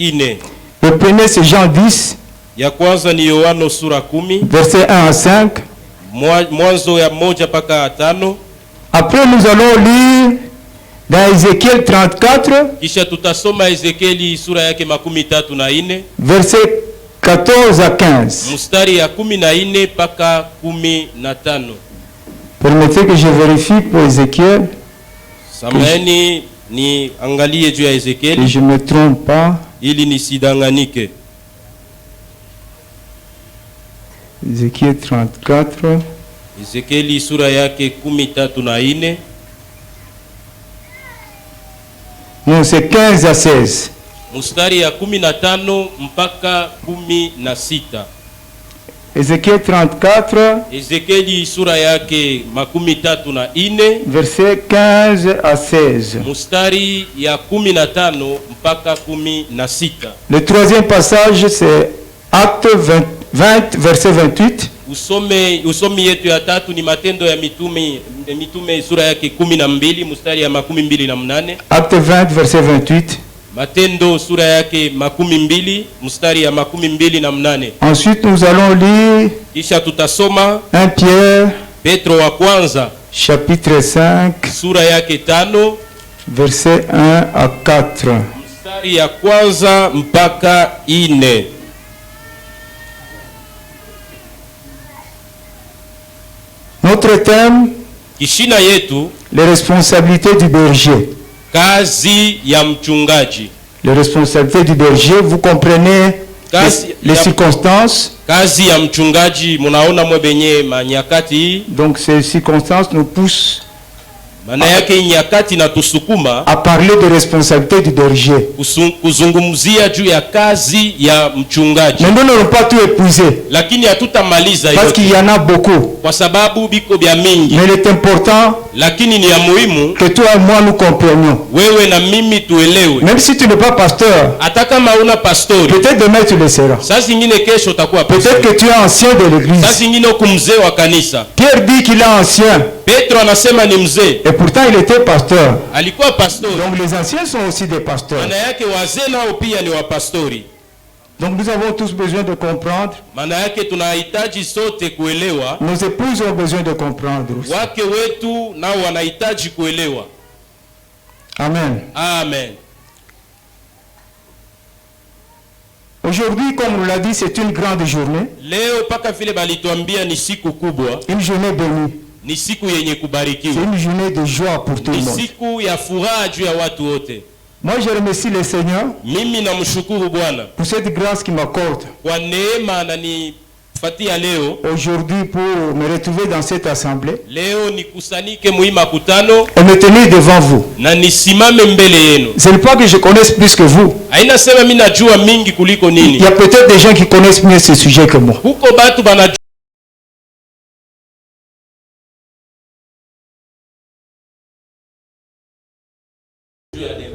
ine. Le premier c'est Jean 10, Ya kwanza ni Yohano sura 10, verset 1 à 5. Mwanzo ya 1 mpaka 5. Après nous allons lire dans Ézéchiel 34, Kisha tutasoma Ezekieli sura yake 34, verset 14 à 15. mstari ya 14 mpaka 15. Permettez que je vérifie pour Ézéchiel, Samahani ni angalie juu ya que Ezekieli je ne me trompe pas. ili nisidanganike. Ézéchiel 34, Ezekieli sura yake 34. non c'est 15 à 16. Mstari ya 15 mpaka 16. Ézéchiel 34, Ezekieli sura yake 34, verset 15 à 16. mstari ya 15 mpaka 16. Le troisième passage c'est Acte 20, verset 28. Usomi yetu ya tatu ni Matendo ya Mitume sura yake 12 mstari ya 28. Acte 20, verset 28. Matendo sura yake 12 mstari ya 28. Ensuite nous allons lire Kisha tutasoma 1 Pierre, Petro wa kwanza chapitre 5, sura yake 5 verset 1 à 4. mstari ya kwanza mpaka 4. Notre thème, Kishina yetu les responsabilités du berger. kazi ya mchungaji. Les responsabilités du berger, vous comprenez les circonstances. Kazi ya mchungaji munaona mwebenye manyakati. Donc ces circonstances nous poussent Maana yake nyakati na tusukuma à parler de responsabilité du berger. kuzungumzia juu ya kazi ya mchungaji. Mais nous n'allons pas tout épuiser Lakini hatutamaliza parce yote qu'il y en a beaucoup. kwa sababu biko bya mingi. Mais il est important Lakini ni ya muhimu que toi et moi nous comprenions. wewe na mimi tuelewe. Même si tu n'es pas pasteur, Hata kama una pastori, peut-être demain tu le seras. saa zingine kesho utakuwa Peut-être pastori. que tu es ancien de Saa l'église. zingine uko mzee wa kanisa. Pierre dit qu'il est ancien Petro anasema ni mzee, et pourtant il était pasteur. alikuwa pastori. Donc les anciens sont aussi des pasteurs. Maana yake wazee nao pia ni wapastori. Donc nous avons tous besoin de comprendre. Maana yake tunahitaji sote kuelewa. Nos épouses ont besoin de comprendre aussi. Wake wetu nao wanahitaji kuelewa. Amen. Amen. Aujourd'hui, comme on l'a dit, c'est une grande journée. Leo paka vile balituambia ni siku kubwa, Une journée bénie. ni siku yenye C'est kubarikiwa, une journée de joie pour tout le ni monde. siku ya furaha juu ya watu wote. Moi, je remercie le Seigneur Mimi namshukuru Bwana pour cette grâce qu'il m'accorde kwa neema ananipatia leo. aujourd'hui pour me retrouver dans cette assemblée Leo nikusanike muhimu makutano et me tenir devant vous. na nisimame mbele yenu. Ce n'est pas que je connaisse plus que vous. Haina sema mimi najua mingi kuliko Il nini. y a peut-être des gens qui connaissent mieux ce sujet que moi. Huko batu banajua.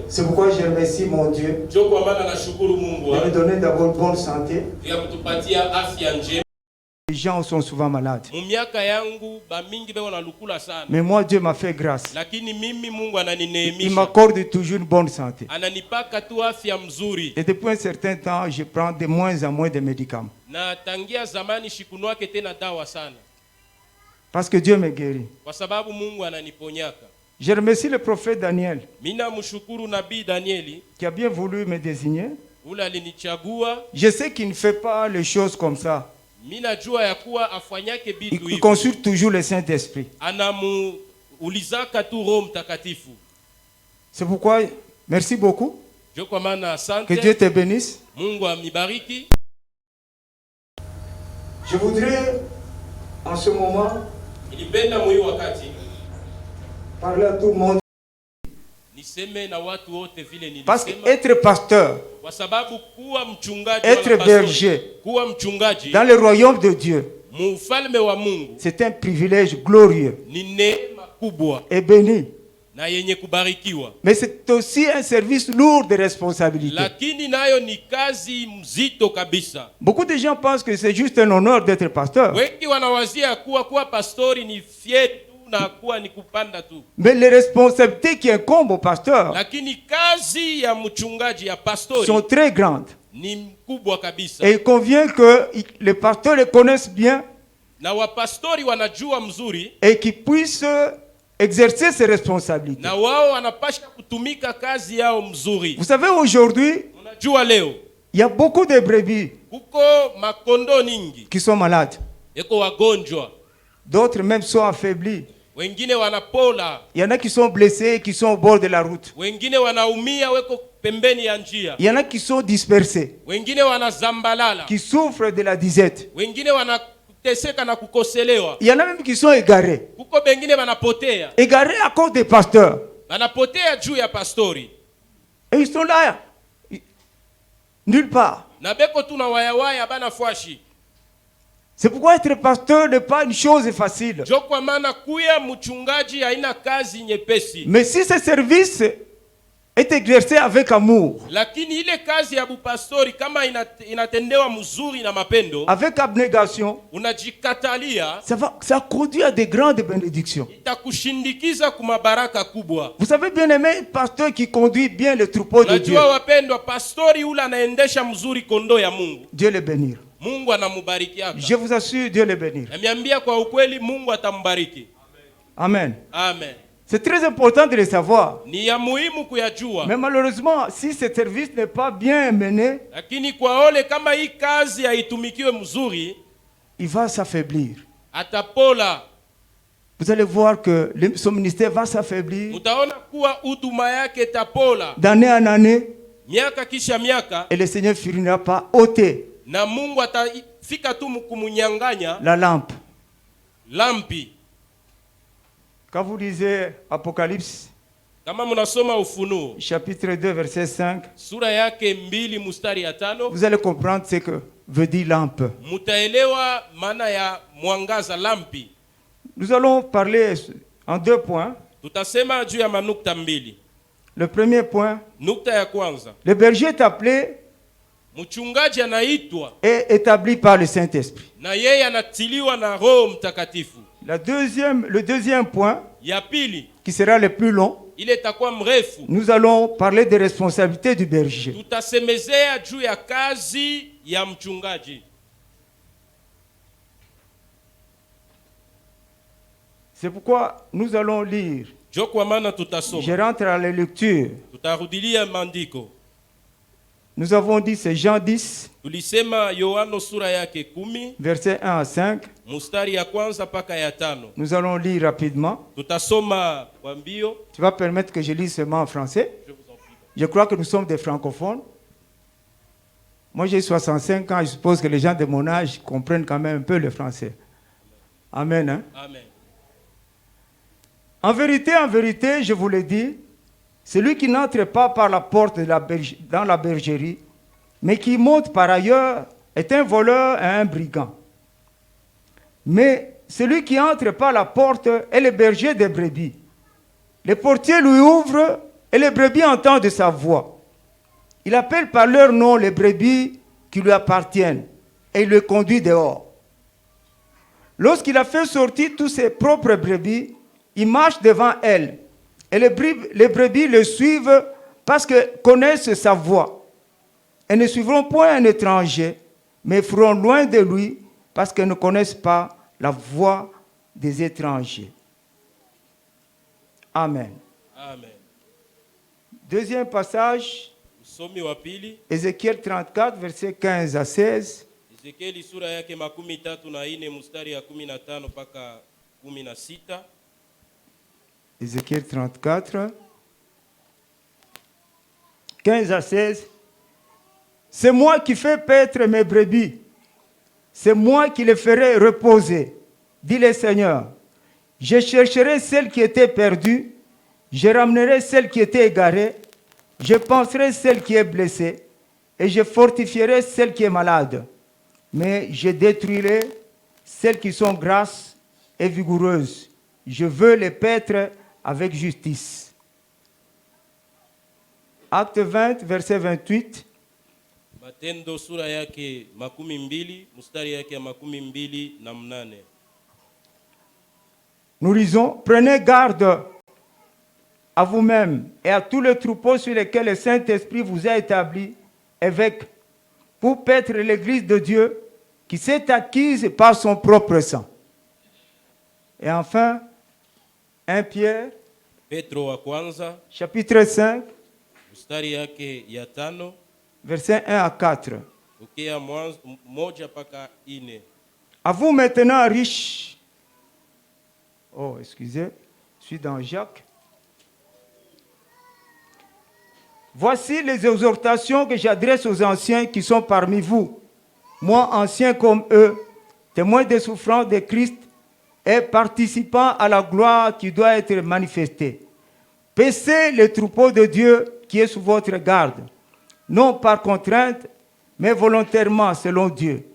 C'est pourquoi je remercie mon Dieu Ndio kwa maana nashukuru Mungu de me donner d'abord bonne santé. ya kutupatia afya njema. Les gens sont souvent malades. Mumiaka yangu ba mingi beko na lukula sana. Mais moi, Dieu m'a fait grâce. Lakini mimi Mungu Il ananineemisha. m'accorde toujours une bonne santé. Ananipaka tu afya mzuri. Et depuis un certain temps, je prends de moins en moins de médicaments. Na tangia zamani shikunwake tena dawa sana. Parce que Dieu me guérit. Kwa sababu Mungu ananiponyaka. Je remercie le prophète Daniel Mina mshukuru nabii Danieli qui a bien voulu me désigner. ule alinichagua. Je sais qu'il ne fait pas les choses comme ça. Mina jua ya kuwa afanyake bitu Il hivi. consulte toujours le Saint-Esprit. Anamuulizaka tu Roho Mtakatifu. C'est pourquoi, merci beaucoup. Ndio kwa maana asante. Que Dieu te bénisse. Mungu amibariki. Je voudrais, en ce moment, Nilipenda mwi wakati parler à tout le monde. niseme na watu wote vile Parce nilisema. qu'être pasteur, Kwa sababu kuwa mchungaji être wala pastori, berger kuwa mchungaji dans le royaume de Dieu, mufalme wa Mungu c'est un privilège glorieux ni neema kubwa et béni. na yenye kubarikiwa. Mais c'est aussi un service lourd de responsabilité. Lakini nayo ni kazi mzito kabisa. Beaucoup de gens pensent que c'est juste un honneur d'être pasteur. Wengi wanawazia kuwa pastori ni fietu na kuwa ni kupanda tu. Mais les responsabilités qui incombent au pasteur Lakini kazi ya mchungaji ya sont pastori très grandes. ni mkubwa kabisa. Et il convient que les pasteurs les connaissent bien Na wapastori wanajua mzuri et qu'ils puissent exercer ces responsabilités. na wao wanapasha kutumika kazi yao mzuri. Vous savez, aujourd'hui, Unajua leo il y a beaucoup de brebis kuko makondo ningi qui sont malades. eko wagonjwa, D'autres même sont affaiblis. wengine wanapola, Il y en a qui sont blessés, qui sont au bord de la route. wengine wanaumia weko pembeni ya njia, Il y en a qui sont dispersés, wengine wanazambalala, qui souffrent de la disette. wengine wanateseka na kukoselewa, Il y en a même qui sont égarés. kuko bengine wanapotea, Égarés à cause des pasteurs. wanapotea juu ya pastori Et ils sont là, nulle part. na beko tu na wayawaya bana fwashi. C'est pourquoi être pasteur n'est pas une chose facile. Jo kwa maana kuya mchungaji haina kazi nyepesi, Mais si ce service est exercé avec amour, lakini ile kazi ya bupastori kama inatendewa mzuri na mapendo, avec abnégation, unajikatalia, ça conduit à de grandes bénédictions. itakushindikiza kumabaraka kubwa. Vous savez bien aimé, un pasteur qui conduit bien le troupeau de Dieu, Najua wapendwa, pastori ule anaendesha mzuri kondo ya Mungu, Dieu le bénira. Mungu anamubarikiaka. Je vous assure, Dieu le bénira. Namiambia kwa ukweli, Mungu atambariki. Amen. Amen. C'est très important de le savoir. Ni ya muhimu kuyajua. Mais malheureusement, si ce service n'est pas bien mené, Lakini kwa ole kama hii kazi haitumikiwe mzuri, il va s'affaiblir. atapola. Vous allez voir que son ministère va s'affaiblir Mutaona kuwa huduma yake tapola d'année en année miaka kisha miaka, et le Seigneur finira par ôter na Mungu atafika tu kumunyanganya la lampe. lampi. Quand vous lisez Apocalypse, Kama mnasoma Ufunuo chapitre 2, verset 5, sura yake 2 mstari ya 5, vous allez comprendre ce que veut dire lampe. mutaelewa maana ya mwangaza, lampi. Nous allons parler en 2 points. Tutasema juu ya manukta mbili. Le premier point, Nukta ya kwanza, le berger est appelé mchungaji anaitwa et établi par le Saint-Esprit. na yeye anatiliwa na Roho Mtakatifu. Le deuxième point, Ya pili, qui sera le plus long, ile itakuwa mrefu, nous allons parler des responsabilités du berger. tutasemezea juu ya kazi ya mchungaji. C'est pourquoi nous allons lire. Jo kwa maana Je tutasoma, rentre à la lecture. tutarudilia maandiko. Nous avons dit, c'est Jean 10, Tulisema Yohano sura yake 10 versets 1 à 5. mstari ya kwanza paka ya 5. Nous allons lire rapidement. Tutasoma kwa mbio. Tu vas permettre que je lise seulement en français. Je vous en prie. Je crois que nous sommes des francophones. Moi, j'ai 65 ans. Je suppose que les gens de mon âge comprennent quand même un peu le français. Amen. Hein? Amen. En vérité, je vous le dis, celui qui n'entre pas par la porte dans la bergerie, mais qui monte par ailleurs, est un voleur et un brigand. Mais celui qui entre par la porte est le berger des brebis. Le portier lui ouvre et les brebis entendent sa voix. Il appelle par leur nom les brebis qui lui appartiennent et il les conduit dehors. Lorsqu'il a fait sortir tous ses propres brebis, il marche devant elles. Et les brebis le suivent parce qu'elles connaissent sa voix. Elles ne suivront point un étranger, mais feront loin de lui parce qu'elles ne connaissent pas la voix des étrangers. Amen. Amen. Deuxième passage, Usomi wa pili, Ézéchiel 34, versets 15 à 16. Ezekieli sura yake 34 mstari ya 15 paka 16. Ézéchiel 34, 15 à 16. C'est moi qui fais paître mes brebis. C'est moi qui les ferai reposer, dit le Seigneur. Je chercherai celle qui était perdue. Je ramènerai celle qui était égarée. Je penserai celle qui est blessée. Et je fortifierai celle qui est malade. Mais je détruirai celles qui sont grasses et vigoureuses. Je veux les paître avec justice. Acte 20, verset 28. Matendo sura yake 12 mstari yake ya 28. Nous lisons, prenez garde à vous-même et à tous les troupeaux sur lesquels le Saint-Esprit vous a établi évêque pour paître l'Église de Dieu qui s'est acquise par son propre sang. Et enfin, 1 Pierre, Petro wa kwanza chapitre 5, mstari yake ya 5 versets 1 à 4. tokea moja mpaka 4. À vous maintenant riches. Oh, excusez, je suis dans Jacques. Voici les exhortations que j'adresse aux anciens qui sont parmi vous. Moi, ancien comme eux, témoin des souffrances de Christ et participant à la gloire qui doit être manifestée. Paissez les troupeaux de Dieu qui est sous votre garde, non par contrainte, mais volontairement selon Dieu,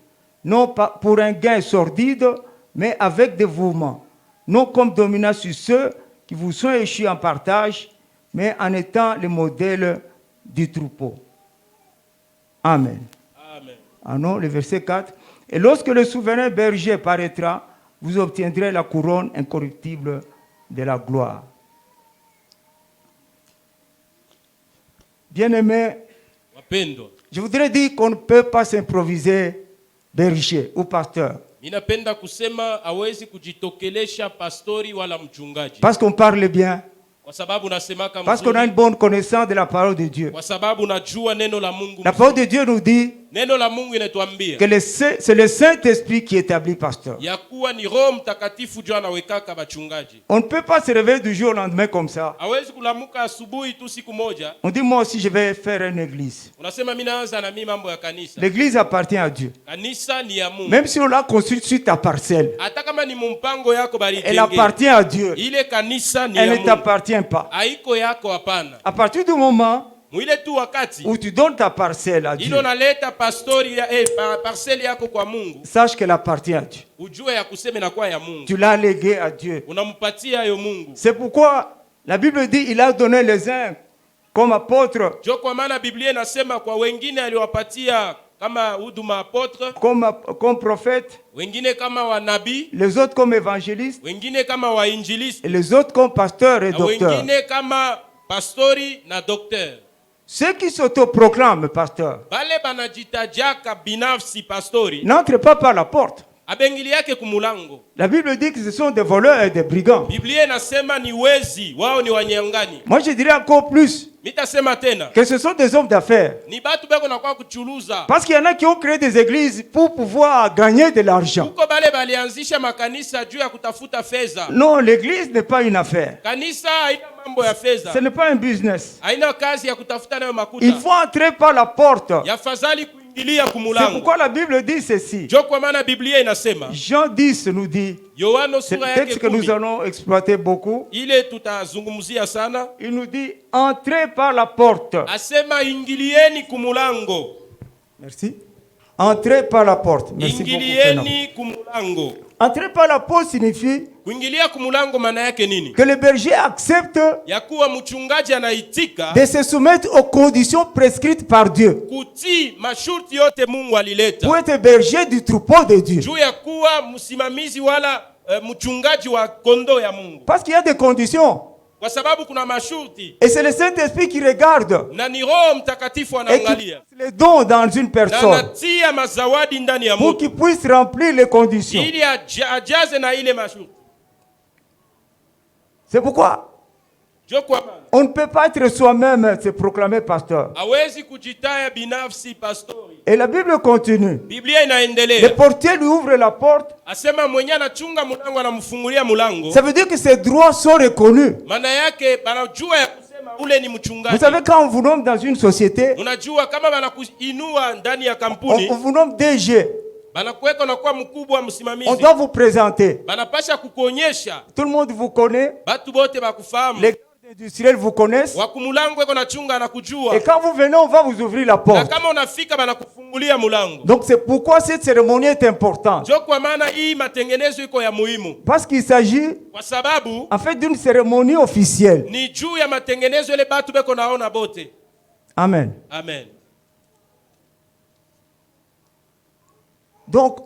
non pas pour un gain sordide, mais avec dévouement, non comme dominant sur ceux qui vous sont échus en partage, mais en étant le modèle du troupeau. Amen. Amen. Ah non, le verset 4. Et lorsque le souverain berger paraîtra, vous obtiendrez la couronne incorruptible de la gloire. Bien-aimés, Wapendwa, je voudrais dire qu'on ne peut pas s'improviser berger ou pasteur. ninapenda kusema hawezi kujitokelesha pastori wala mchungaji. Parce qu'on parle bien, Kwa sababu nasemaka parce qu'on a une mzuri, bonne connaissance de la parole de Dieu. kwa sababu najua neno la Mungu. La parole de Dieu nous dit Neno la Mungu inatuambia que c'est le Saint-Esprit qui établit pasteur. ya kuwa ni Roho Mtakatifu ndio anawekaka bachungaji. On ne peut pas se réveiller du jour au lendemain comme ça. Hawezi kulamuka asubuhi tu siku moja On dit, moi aussi, je vais faire une église. unasema mimi naanza na mimi mambo ya kanisa. L'église appartient à Dieu. Kanisa ni ya Mungu. Même si on l'a construite sur ta parcelle, Hata kama ni mumpango yako elle balijenge. appartient à Dieu. Ile kanisa ni Elle ya ne Mungu. t'appartient pas. Haiko yako hapana. À partir du moment Mwile tu wakati où tu donnes ta parcelle à Dieu, ilo naleta pastori ya parcelle yako kwa Mungu, sache qu'elle appartient à Dieu. ujue ya kuseme na kwa ya Mungu. Tu l'as léguée à Dieu. Unampatia yo Mungu. C'est pourquoi la Bible dit il a donné les uns comme apôtres, Jo kwa maana Biblia inasema kwa wengine aliwapatia kama huduma apotre, comme prophètes, wengine kama wanabii, les autres comme évangélistes wengine kama wainjilisti, et les autres comme pasteurs et na docteurs. wengine kama pastori na docteur. Ceux qui s'autoproclament pasteurs Bale banajitajaka binafsi pastori n'entrent pas par la porte. abengili yake kumulango. La Bible dit que ce sont des voleurs et des brigands. Biblia inasema ni wezi, wao ni wanyang'anyi. Moi, je dirais encore plus Mitasema tena que ce sont des hommes d'affaires. ni batu beko na kwa kuchuluza. Parce qu'il y en a qui ont créé des églises pour pouvoir gagner de l'argent. Kuko bale balianzisha makanisa juu ya kutafuta fedha. Non, l'église n'est pas une affaire. Kanisa haina mambo ya fedha, Ce n'est pas un business. haina kazi ya kutafuta nayo makuta. Il faut entrer par la porte. Yafadhali kuingilia C'est kumulango. pourquoi la Bible dit ceci. Jo kwa maana Biblia inasema Jean 10 nous dit, Yohano c'est sura le yake texte que nous 10 allons exploiter beaucoup. ile tutazungumzia sana, Il nous dit, entrez par la porte. asema ingilieni kumulango, Merci. Entrez par la porte. Merci beaucoup. Fernand. ingilieni kumulango. Entrer par la porte signifie Kuingilia kumulango maana yake nini? que le berger accepte Ya kuwa mchungaji anaitika de se soumettre aux conditions prescrites par Dieu kutii masharti yote Mungu alileta pour être berger du troupeau de Dieu. juu ya kuwa msimamizi wala mchungaji wa kondoo ya Mungu, Parce qu'il y a des conditions. kwa sababu kuna masharti Et c'est le Saint-Esprit qui regarde na ni Roho Mtakatifu et qui anaangalia place les dons dans une na personne anatia mazawadi ndani ya pour mtu qu'il puisse remplir les conditions. ili ajaze na ile masharti. C'est pourquoi Jo kwa maana on ne peut pas être soi-même se proclamer pasteur. hawezi kujitaya binafsi pastori. Et la Bible continue. Biblia Le inaendelea portier lui ouvre la porte. asema mwenye anachunga mulango anamfungulia mulango, Ça veut dire que ses droits sont reconnus. maana yake banajua ya kusema ule ni Vous mchungaji. savez, quand on vous nomme dans une société, Unajua kama banakuinua ndani ya on kampuni, vous nomme DG. banakuweka unakuwa mkubwa On msimamizi, doit vous présenter. banapasha kukuonyesha Tout le monde vous connaît. batu bote bakufahamu, Les gardes industriels vous connaissent. wakumulango eko nachunga anakujua, Et quand vous venez, on va vous ouvrir la na porte. kama unafika banakufungulia mulango. Donc c'est pourquoi cette cérémonie est importante. Jo kwa maana hii matengenezo iko ya muhimu, Parce qu'il s'agit kwa sababu en fait d'une cérémonie officielle. ni juu ya matengenezo ile batu beko naona bote. Amen. Amen. Donc,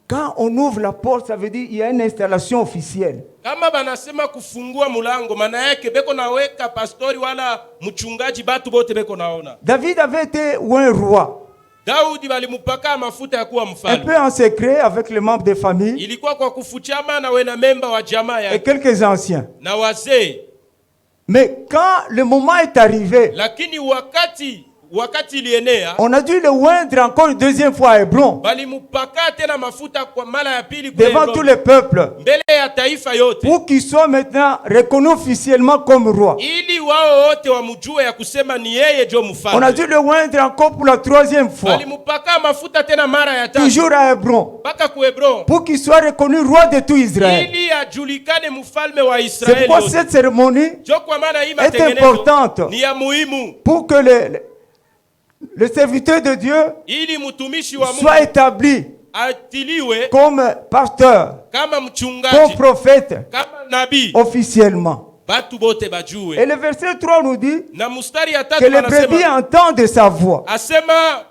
Quand on ouvre la porte, ça veut dire qu'il y a une installation officielle. Kama banasema kufungua mulango, maana yake beko naweka pastori wala mchungaji, batu bote beko naona. David avait été un roi. Daudi balimupaka mafuta ya kuwa Un mfalme. peu en secret avec les membres des familles Ilikuwa kwa kufuchama na wena memba wa jamaa et yake quelques anciens. na wazee. Mais quand le moment est arrivé, Lakini wakati ilienea, on a dû le oindre encore une deuxième fois à Hébron, balimupaka tena mafuta kwa mara ya pili devant tous les peuples, mbele ya taifa yote, pour qu'il soit maintenant reconnu officiellement comme roi. ili wao wote wamjue ya kusema ni yeye jo On a mfalme. dû le oindre encore pour la troisième fois, Balimupaka mafuta tena mara ya tatu toujours à Hébron, mpaka ku Hebron, pour qu'il soit reconnu roi de tout Israël. ili ajulikane mfalme wa C'est Israeli pourquoi yote. cette cérémonie Jo kwa maana hii est matengenezo importante, ni ya muhimu, pour que le serviteur de Dieu ili mtumishi wa Mungu soit établi atiliwe comme pasteur, kama comme mchungaji, prophète, kama nabii, officiellement. batu bote Et bajue. le verset 3 nous dit Na mstari ya que tatu les brebis anasema, entendent sa voix. asema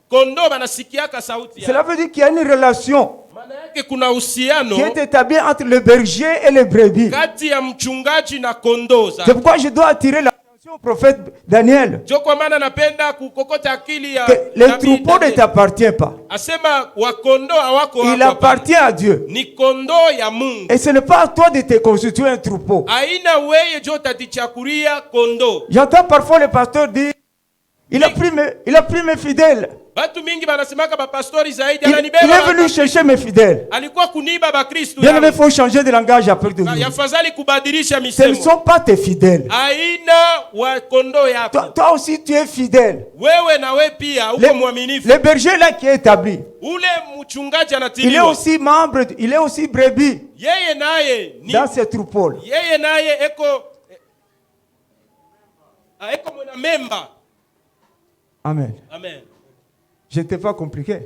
kondo banasikiaka sauti Cela yake. veut dire qu'il y a une relation Maana yake kuna uhusiano qui est établie entre le berger et les brebis. kati ya mchungaji na kondoo C'est zake. pourquoi je dois attirer l'attention au prophète Daniel. Jo kwa maana napenda kukokota akili ya Que les nabii troupeaux ne Daniel. t'appartiennent pas. Asema wakondo hawako Il wako hapa. appartient à Dieu. Ni kondoo ya Mungu. Et ce n'est pas à toi de te constituer un troupeau. Aina weye jo tatichakuria kondoo. J'entends parfois le pasteur dire, il a pris mes fidèles. Batu mingi banasemaka ba pastori zaidi Il ananibeba. est venu chercher mes fidèles. Alikuwa kuniba ba Kristo. Bien aimé, il faut changer de langage après de nous. Yafadhali kubadilisha Ce ne misemo. sont pas tes fidèles. Aina wa kondoo yako. Toi aussi, tu es fidèle. Wewe na we pia uko mwaminifu. Le berger là qui est établi, Ule mchungaji il est anatiliwa. aussi membre, il est aussi brebis Yeye naye ni dans ces troupeaux. yeye naye eko mwana memba. Amen. Amen. Je n'étais pas compliqué.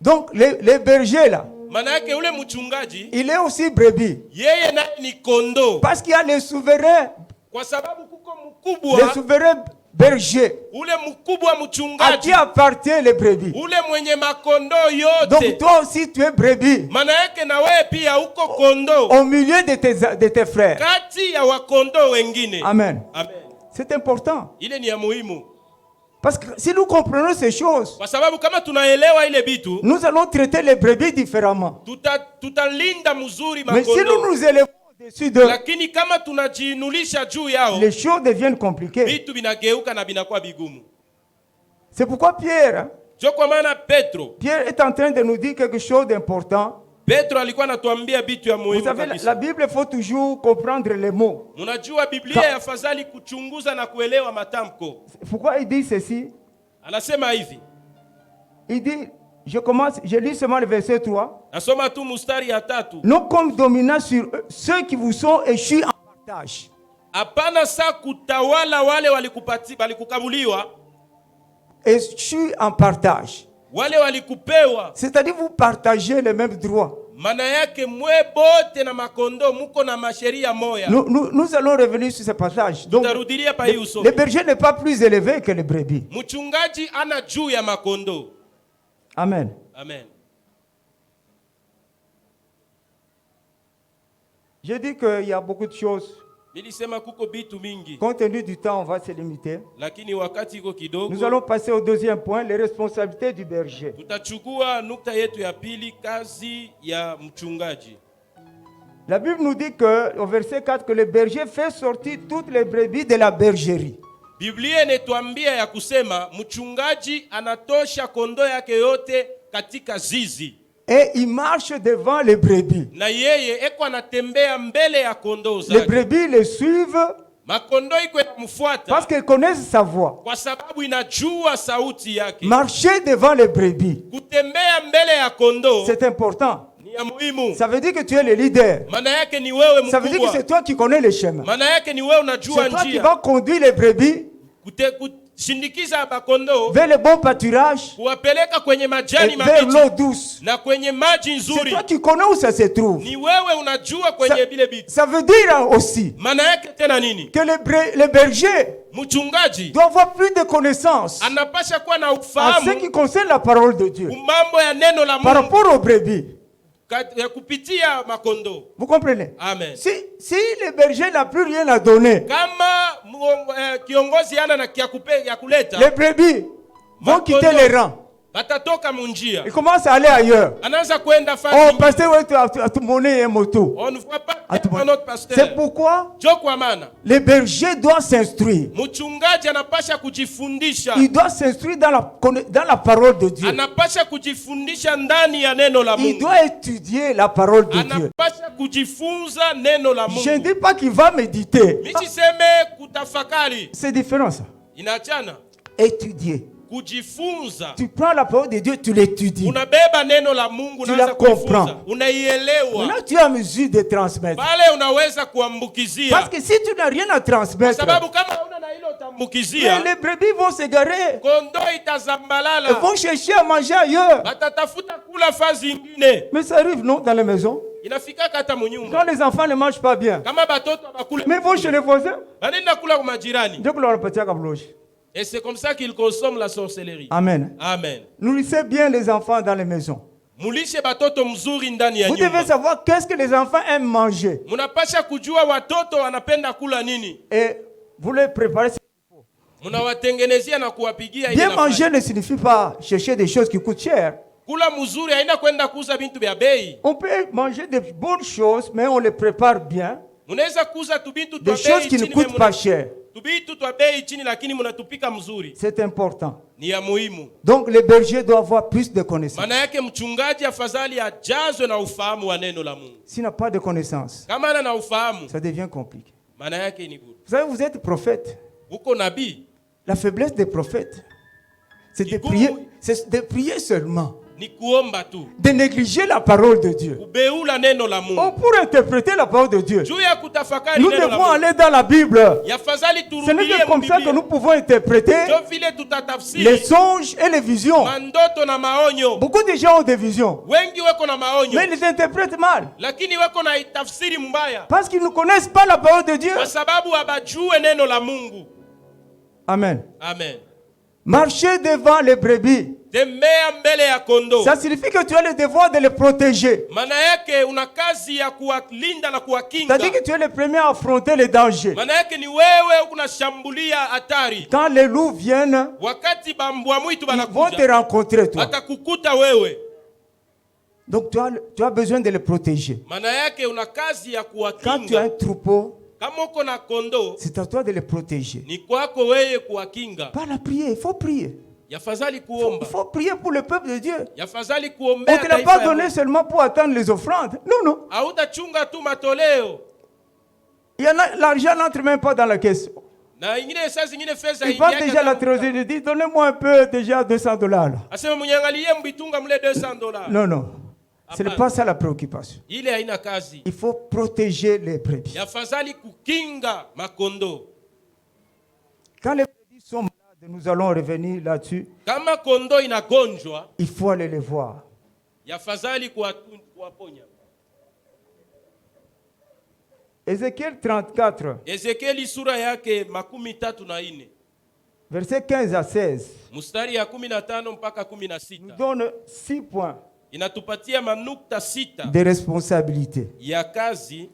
Donc, les bergers là, Maana yake ule mchungaji il est aussi brebis. yeye naye ni kondoo. Parce qu'il y a les souverains, Kwa sababu kuko les mkubwa, souverains bergers ule mkubwa à qui mchungaji, appartient les brebis. ule mwenye makondoo yote. Donc, toi aussi, tu es brebis Maana yake na wewe pia uko kondoo au milieu de tes frères. kati ya wakondoo wengine. Amen. Amen. C'est important. Ile ni ya muhimu. Parce que si nous comprenons ces choses, Kwa sababu kama tunaelewa ile bitu, nous allons traiter les brebis différemment. tutalinda mzuri Mais si makondoo. nous nous élevons au-dessus d'eux, Lakini kama tunajiinulisha juu yao, les choses deviennent compliquées. vitu vinageuka na vinakuwa vigumu. C'est pourquoi Pierre Kwa maana Pierre est en train de nous dire quelque chose d'important. Petro alikuwa anatuambia vitu ya Vous muhimu savez, la kabisa. Bible, il faut toujours comprendre les mots. Unajua Biblia yafadhali kuchunguza na kuelewa matamko. Pourquoi il dit ceci? Anasema hivi. Il dit, je lis seulement le verset 3. Nasoma tu mstari ya 3. Non comme dominant sur eux, ceux qui vous sont échus en partage. Hapana saa kutawala wale walikukabuliwa, Échus en partage. wale walikupewa. C'est-à-dire vous partagez les mêmes droits. Maana yake mwe bote na makondo muko na masheria moya. Nous allons revenir sur ce passage. Donc, Tutarudilia pa hii usomi. le berger n'est pas plus élevé que les brebis. Mchungaji ana juu ya makondo. Amen. Amen. J'ai dit qu'il y a beaucoup de choses. Nilisema kuko bitu mingi, Compte tenu du temps, on va se limiter. lakini wakati iko kidogo. Nous allons passer au deuxième point, les responsabilités du berger. Tutachukua nukta yetu ya pili, kazi ya mchungaji. La Bible nous dit au verset 4 que le berger fait sortir toutes les brebis de la bergerie. Biblia inatuambia ya kusema mchungaji anatosha kondoo yake yote katika zizi. Et il marche devant les brebis. Na yeye eko anatembea mbele ya kondoo Les zake. brebis le suivent Makondo iko yanamfuata parce qu'ils connaissent sa voix. kwa sababu inajua sauti yake. Marcher devant les brebis, Kutembea mbele ya kondoo c'est important. ni ya muhimu. Ça veut dire que tu es le leader. Maana yake ni wewe Ça veut dire que mkubwa. c'est toi qui connais le chemin. Maana yake ni wewe unajua C'est toi qui njia. vas conduire les brebis Kushindikiza makondo vers le bon pâturage kuwapeleka kwenye et majani vers mabichi l'eau douce. na kwenye maji C'est nzuri. toi qui connais où ça se trouve. Ni wewe unajua kwenye vile vitu. Ça veut dire aussi Maana yake tena nini? que le berger mchungaji doit avoir plus de connaissances anapasha kuwa na en ce ufahamu qui concerne la parole de Dieu mambo ya neno la par Mungu rapport aux brebis. ya kupitia makondo. Vous comprenez? Amen. Si le berger n'a plus rien à donner, Kama kiongozi ana na ya kuleta, les brebis vont quitter les rangs. batatoka munjia. Ils commencent à aller ailleurs. Anaanza kwenda Oh, fasi. pasteur, à tout monnaie et moto. On ne voit pas À tout notre pasteur. C'est pourquoi Joko amana. le berger doit s'instruire. Mchungaji anapasha kujifundisha. Il doit s'instruire dans la parole de Dieu. Anapasha kujifundisha ndani ya neno la Il Mungu. doit étudier la parole de Dieu. Anapasha kujifunza neno la Mungu. Je ne dis pas qu'il va méditer. Mimi siseme kutafakari. C'est différent ça. Inaachana. Étudier. Kujifunza. Tu prends la parole de Dieu, tu l'étudies. Unabeba neno la Mungu Tu unaanza la comprends. kujifunza. Unaielewa. Maintenant, tu es en mesure de transmettre. Pale unaweza kuambukizia. Parce que si tu n'as rien à transmettre, Sababu kama huna na hilo utambukizia. les brebis vont s'égarer. Kondo Ils itazambalala. vont chercher à manger ailleurs. Batatafuta kula fazi ingine. Mais ça arrive, non, dans les maisons. Inafika kata munyumba. Quand les enfants ne mangent pas bien, Kama batoto abakula. mais ils vont chez les voisins. Banenda kula kwa majirani. Dieu que leur petit kabloche. Et c'est comme ça qu'ils consomment la sorcellerie. Amen. Amen. Nourrissez bien les enfants dans les maisons. Mulishe batoto mzuri ndani ya Vous devez nyumba. savoir qu'est-ce que les enfants aiment manger. Munapasha kujua watoto wanapenda kula nini. Et vous les préparez. Munawatengenezea na kuwapigia ile Bien nafasi. manger ne signifie pas chercher des choses qui coûtent cher. Kula mzuri haina kwenda kuuza bintu vya bei. On peut manger de bonnes choses, mais on les prépare bien. Munaweza kuuza tu bintu Des twa choses bei qui ne chini. coûtent pas cher. Tu bintu twa bei chini lakini munatupika mzuri. C'est important. Ni ya muhimu. Donc le berger doit avoir plus de connaissances. Maana yake mchungaji afadhali ajazwe na ufahamu wa neno la Mungu. S'il n'a pas de connaissances, Kama ana na ufahamu, ça devient compliqué. maana yake ni bure. Vous savez, vous êtes prophète. Uko nabii, La faiblesse des prophètes, c'est de prier seulement. ni kuomba tu. De négliger la parole de Dieu. Kubeula neno la Mungu. Oh, pour interpréter la parole de Dieu, Juu ya kutafakari nous neno la devons Mungu. aller dans la Bible. Yafadhali Ce n'est turudilie que comme ça que nous pouvons interpréter Ndio vile les tutatafsiri songes et les visions. mandoto na maonyo. Beaucoup de gens ont des visions, Wengi weko na maonyo, mais ils les interprètent mal. lakini weko na tafsiri mbaya Parce qu'ils ne connaissent pas la parole de Dieu. kwa sababu habajue neno la Mungu. Amen. Amen. Marcher devant les brebis, Tembea mbele ya kondoo. ça signifie que tu as le devoir de les protéger. Maana yake una kazi ya kuwalinda na kuwakinga. C'est-à-dire que tu es le premier à affronter les dangers. Maana yake ni wewe unashambulia hatari. Quand les loups viennent, Wakati bambwa mwitu ils vont te banakuja, rencontrer toi. atakukuta wewe. Donc tu as besoin de les protéger. Maana yake una kazi ya Quand tu as un kuwakinga. troupeau, Kama uko na kondoo, c'est à toi de les protéger. ni kwako wewe kuwakinga. Par la prière, il faut prier. Yafadhali Il kuomba. faut prier pour le peuple de Dieu. Yafadhali On ne kuombea te l'a taifa pas ya donné Mungu. seulement pour attendre les offrandes. Non, non. Hautachunga tu matoleo. Il y en a, l'argent n'entre même pas dans la caisse. Na ingine saa zingine fedha Il passe haingiaki déjà la hata trésorerie. Il dit, donnez-moi un peu, déjà $200. Là. asema mnyangalie mbitunga mle $200. Non, non. Ce n'est pas ça la préoccupation. Ile haina kazi. Il faut protéger les brebis. Yafadhali kukinga makondo. Quand les brebis sont malades, nous allons revenir là-dessus. Kama kondo inagonjwa, Il faut aller les voir. yafadhali kuwaponya. Ézéchiel 34, Ezekieli sura yake 34, versets 15 à 16, mstari ya 15 mpaka nous 16. donne 6 points Inatupatia manukta 6 de responsabilité. ya kazi.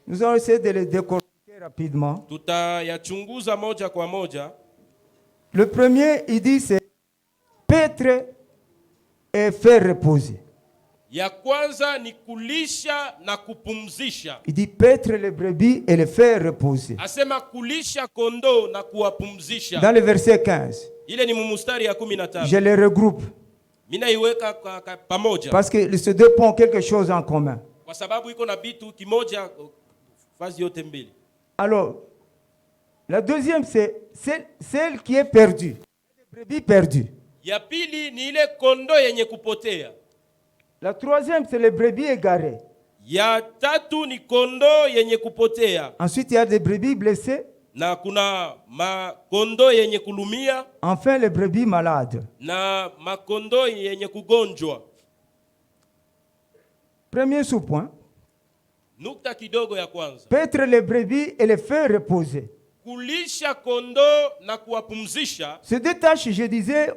Nous allons essayer de les décortiquer rapidement. Tutayachunguza moja kwa moja. Le premier, il dit, c'est paître et faire reposer. Ya kwanza ni kulisha na kupumzisha. Il dit paître les brebis et les faire reposer. Asema kulisha kondo na kuwapumzisha. Dans le verset 15, Ile ni mumustari ya 15. je les regroupe Mina iweka pamoja. parce que ces deux points ont quelque chose en commun. Kwa sababu iko na bitu kimoja fazi yote mbili. Alors, la deuxième, c'est celle qui est perdue. Les brebis perdues. Ya pili ni ile kondo yenye kupotea. La troisième, c'est les brebis égarées. Ya tatu ni kondo yenye kupotea. Ensuite, il y a des brebis blessées. Na kuna makondo yenye kulumia. Enfin, les brebis malades. Na makondo yenye kugonjwa. Premier sous-point. Nukta kidogo ya kwanza. Paître les brebis et les faire reposer. kulisha kondoo na kuwapumzisha. Ces deux tâches, je disais,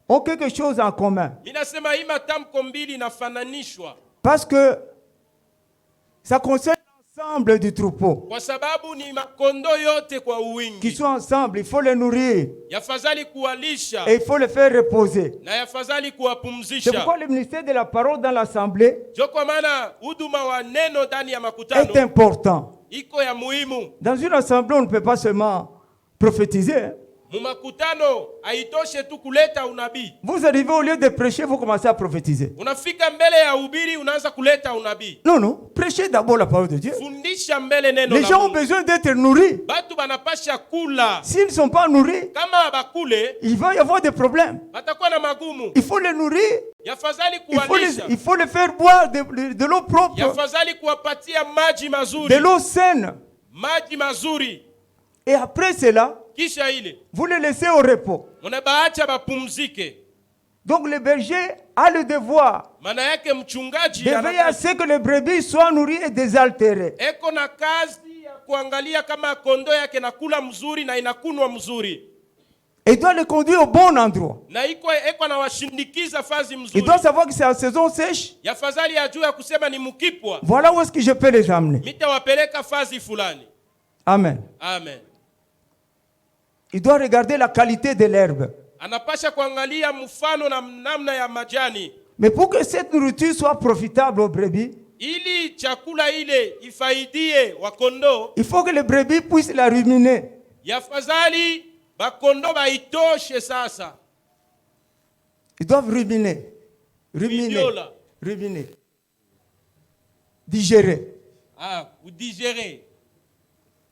ont quelque chose en commun. Minasema hii matamko mbili inafananishwa. Parce que ça concerne l'ensemble du troupeau. Kwa sababu ni makondoo yote kwa Qui uwingi. sont ensemble, il faut les nourrir Yafadhali kuwalisha et il faut les faire reposer. na yafadhali C'est kuwapumzisha. pourquoi le ministère de la parole dans l'assemblée Jo kwa maana huduma wa neno ndani ya est makutano important. iko ya muhimu. Dans une assemblée, on ne peut pas seulement prophétiser. Hein. Mu makutano haitoshe tu kuleta unabii. Vous arrivez au lieu de prêcher, vous commencez à prophétiser. Unafika mbele ya ubiri unaanza kuleta unabii. Non, non. Prêchez d'abord la parole de Dieu. Fundisha mbele neno Les la gens ont Mungu. besoin d'être nourris. Batu banapasha kula. S'ils ne sont pas nourris, Kama bakule il va y avoir des problèmes. batakuwa na magumu. Il faut les nourrir. Yafadhali kuwalisha. Il faut les faire boire de l'eau propre, Yafadhali kuwapatia maji de mazuri. l'eau saine. Maji mazuri. Et après cela, Kisha ile vous les laissez au repos. unabaacha bapumzike. Donc le berger a le devoir Maana yake mchungaji de veiller à ce que les brebis soient nourries et désaltérées. eko na kazi ya kuangalia kama kondoo yake nakula mzuri na inakunwa mzuri. Et il doit les conduire au bon endroit. Na eko anawashindikiza fazi Il mzuri. doit savoir que c'est en saison sèche. Yafadhali ya juu ya kusema ni mkipwa. Voilà où est-ce que je peux les amener. Mitawapeleka fazi fulani. Amen. Amen. Il doit regarder la qualité de l'herbe. Anapasha kuangalia mfano na namna ya majani. Mais pour que cette nourriture soit profitable aux brebis, Ili chakula ile ifaidie wakondoo, il faut que les brebis puissent la ruminer. yafadhali bakondoo baitoshe sasa. Ils doivent ruminer. Ruminer. Vidiola. Ruminer. Digérer. Kudigere.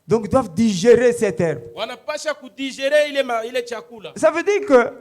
Donc ils doivent digérer cette herbe. Wanapasha kudigere ile chakula. Ça veut dire que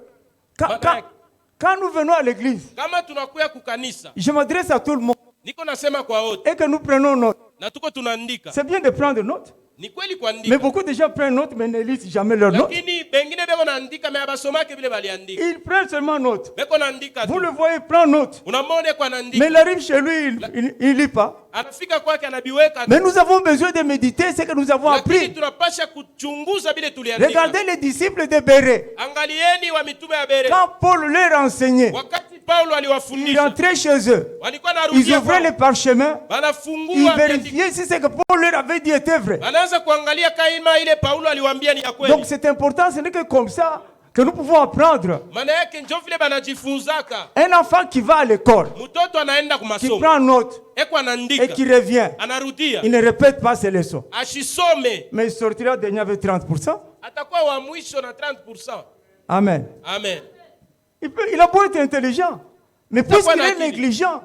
quand nous venons à l'église, Kama tunakuya kukanisa, je m'adresse à tout le monde niko nasema kwa wote et que nous prenons note. na tuko tunaandika. C'est bien de prendre note, Ni kweli mais kuandika. beaucoup de gens prennent note mais ne lisent jamais leur note. Lakini bengine beko naandika me abasomake vile baliandika. Ils prennent seulement note. Beko naandika Vous tu. le voyez, prend note. Unamwone kwa Mais naandika. il arrive chez lui, il ne lit pas. Anafika kwake anabiweka. Mais nous avons besoin de méditer ce que nous avons Lakini appris. tunapasha kuchunguza vile tuliandika. Regardez les disciples de Bérée. Angalieni wa mitume ya Bere. Quand Paul leur enseignait, Wakati Paulo ils aliwafundisha, rentraient chez eux. walikuwa Ils narudia ouvraient les kwao. parchemins. Ils Banafungua vérifiaient si ce que Paul leur avait dit était vrai. Anaanza kuangalia kaima ile Paulo aliwaambia ni ya Donc kweli. c'est important, ce n'est que comme ça que nous pouvons apprendre. Maana yake njo vile banajifunzaka. Un enfant qui va à l'école, Mtoto anaenda qui kumasomo. prend note Eko et anaandika. qui revient, Anarudia. il ne répète pas ses leçons. Ashisome. Mais il sortira dernier avec 30%. Atakuwa wa mwisho na 30%. Amen. Amen. Il a beau être intelligent, mais puisqu'il est négligent,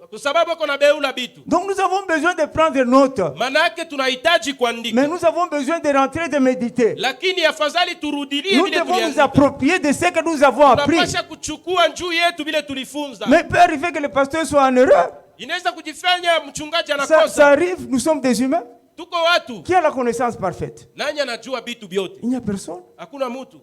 Kwa sababu eko na beula bitu. donc nous avons besoin de prendre note. Maana yake tunahitaji Mais kuandika. nous avons besoin de rentrer, de méditer. Lakini afadhali turudilie Nous vile devons nous tuliandika. approprier de ce que nous avons appris. Tunapasha kuchukua njuu yetu vile tulifunza. Mais il peut arriver que le pasteur soit en erreur. Inaweza kujifanya mchungaji Ça anakosa. arrive, nous sommes des humains. Tuko watu. Qui a la connaissance parfaite? Nani anajua vitu vyote? Il n'y a personne. Hakuna mtu.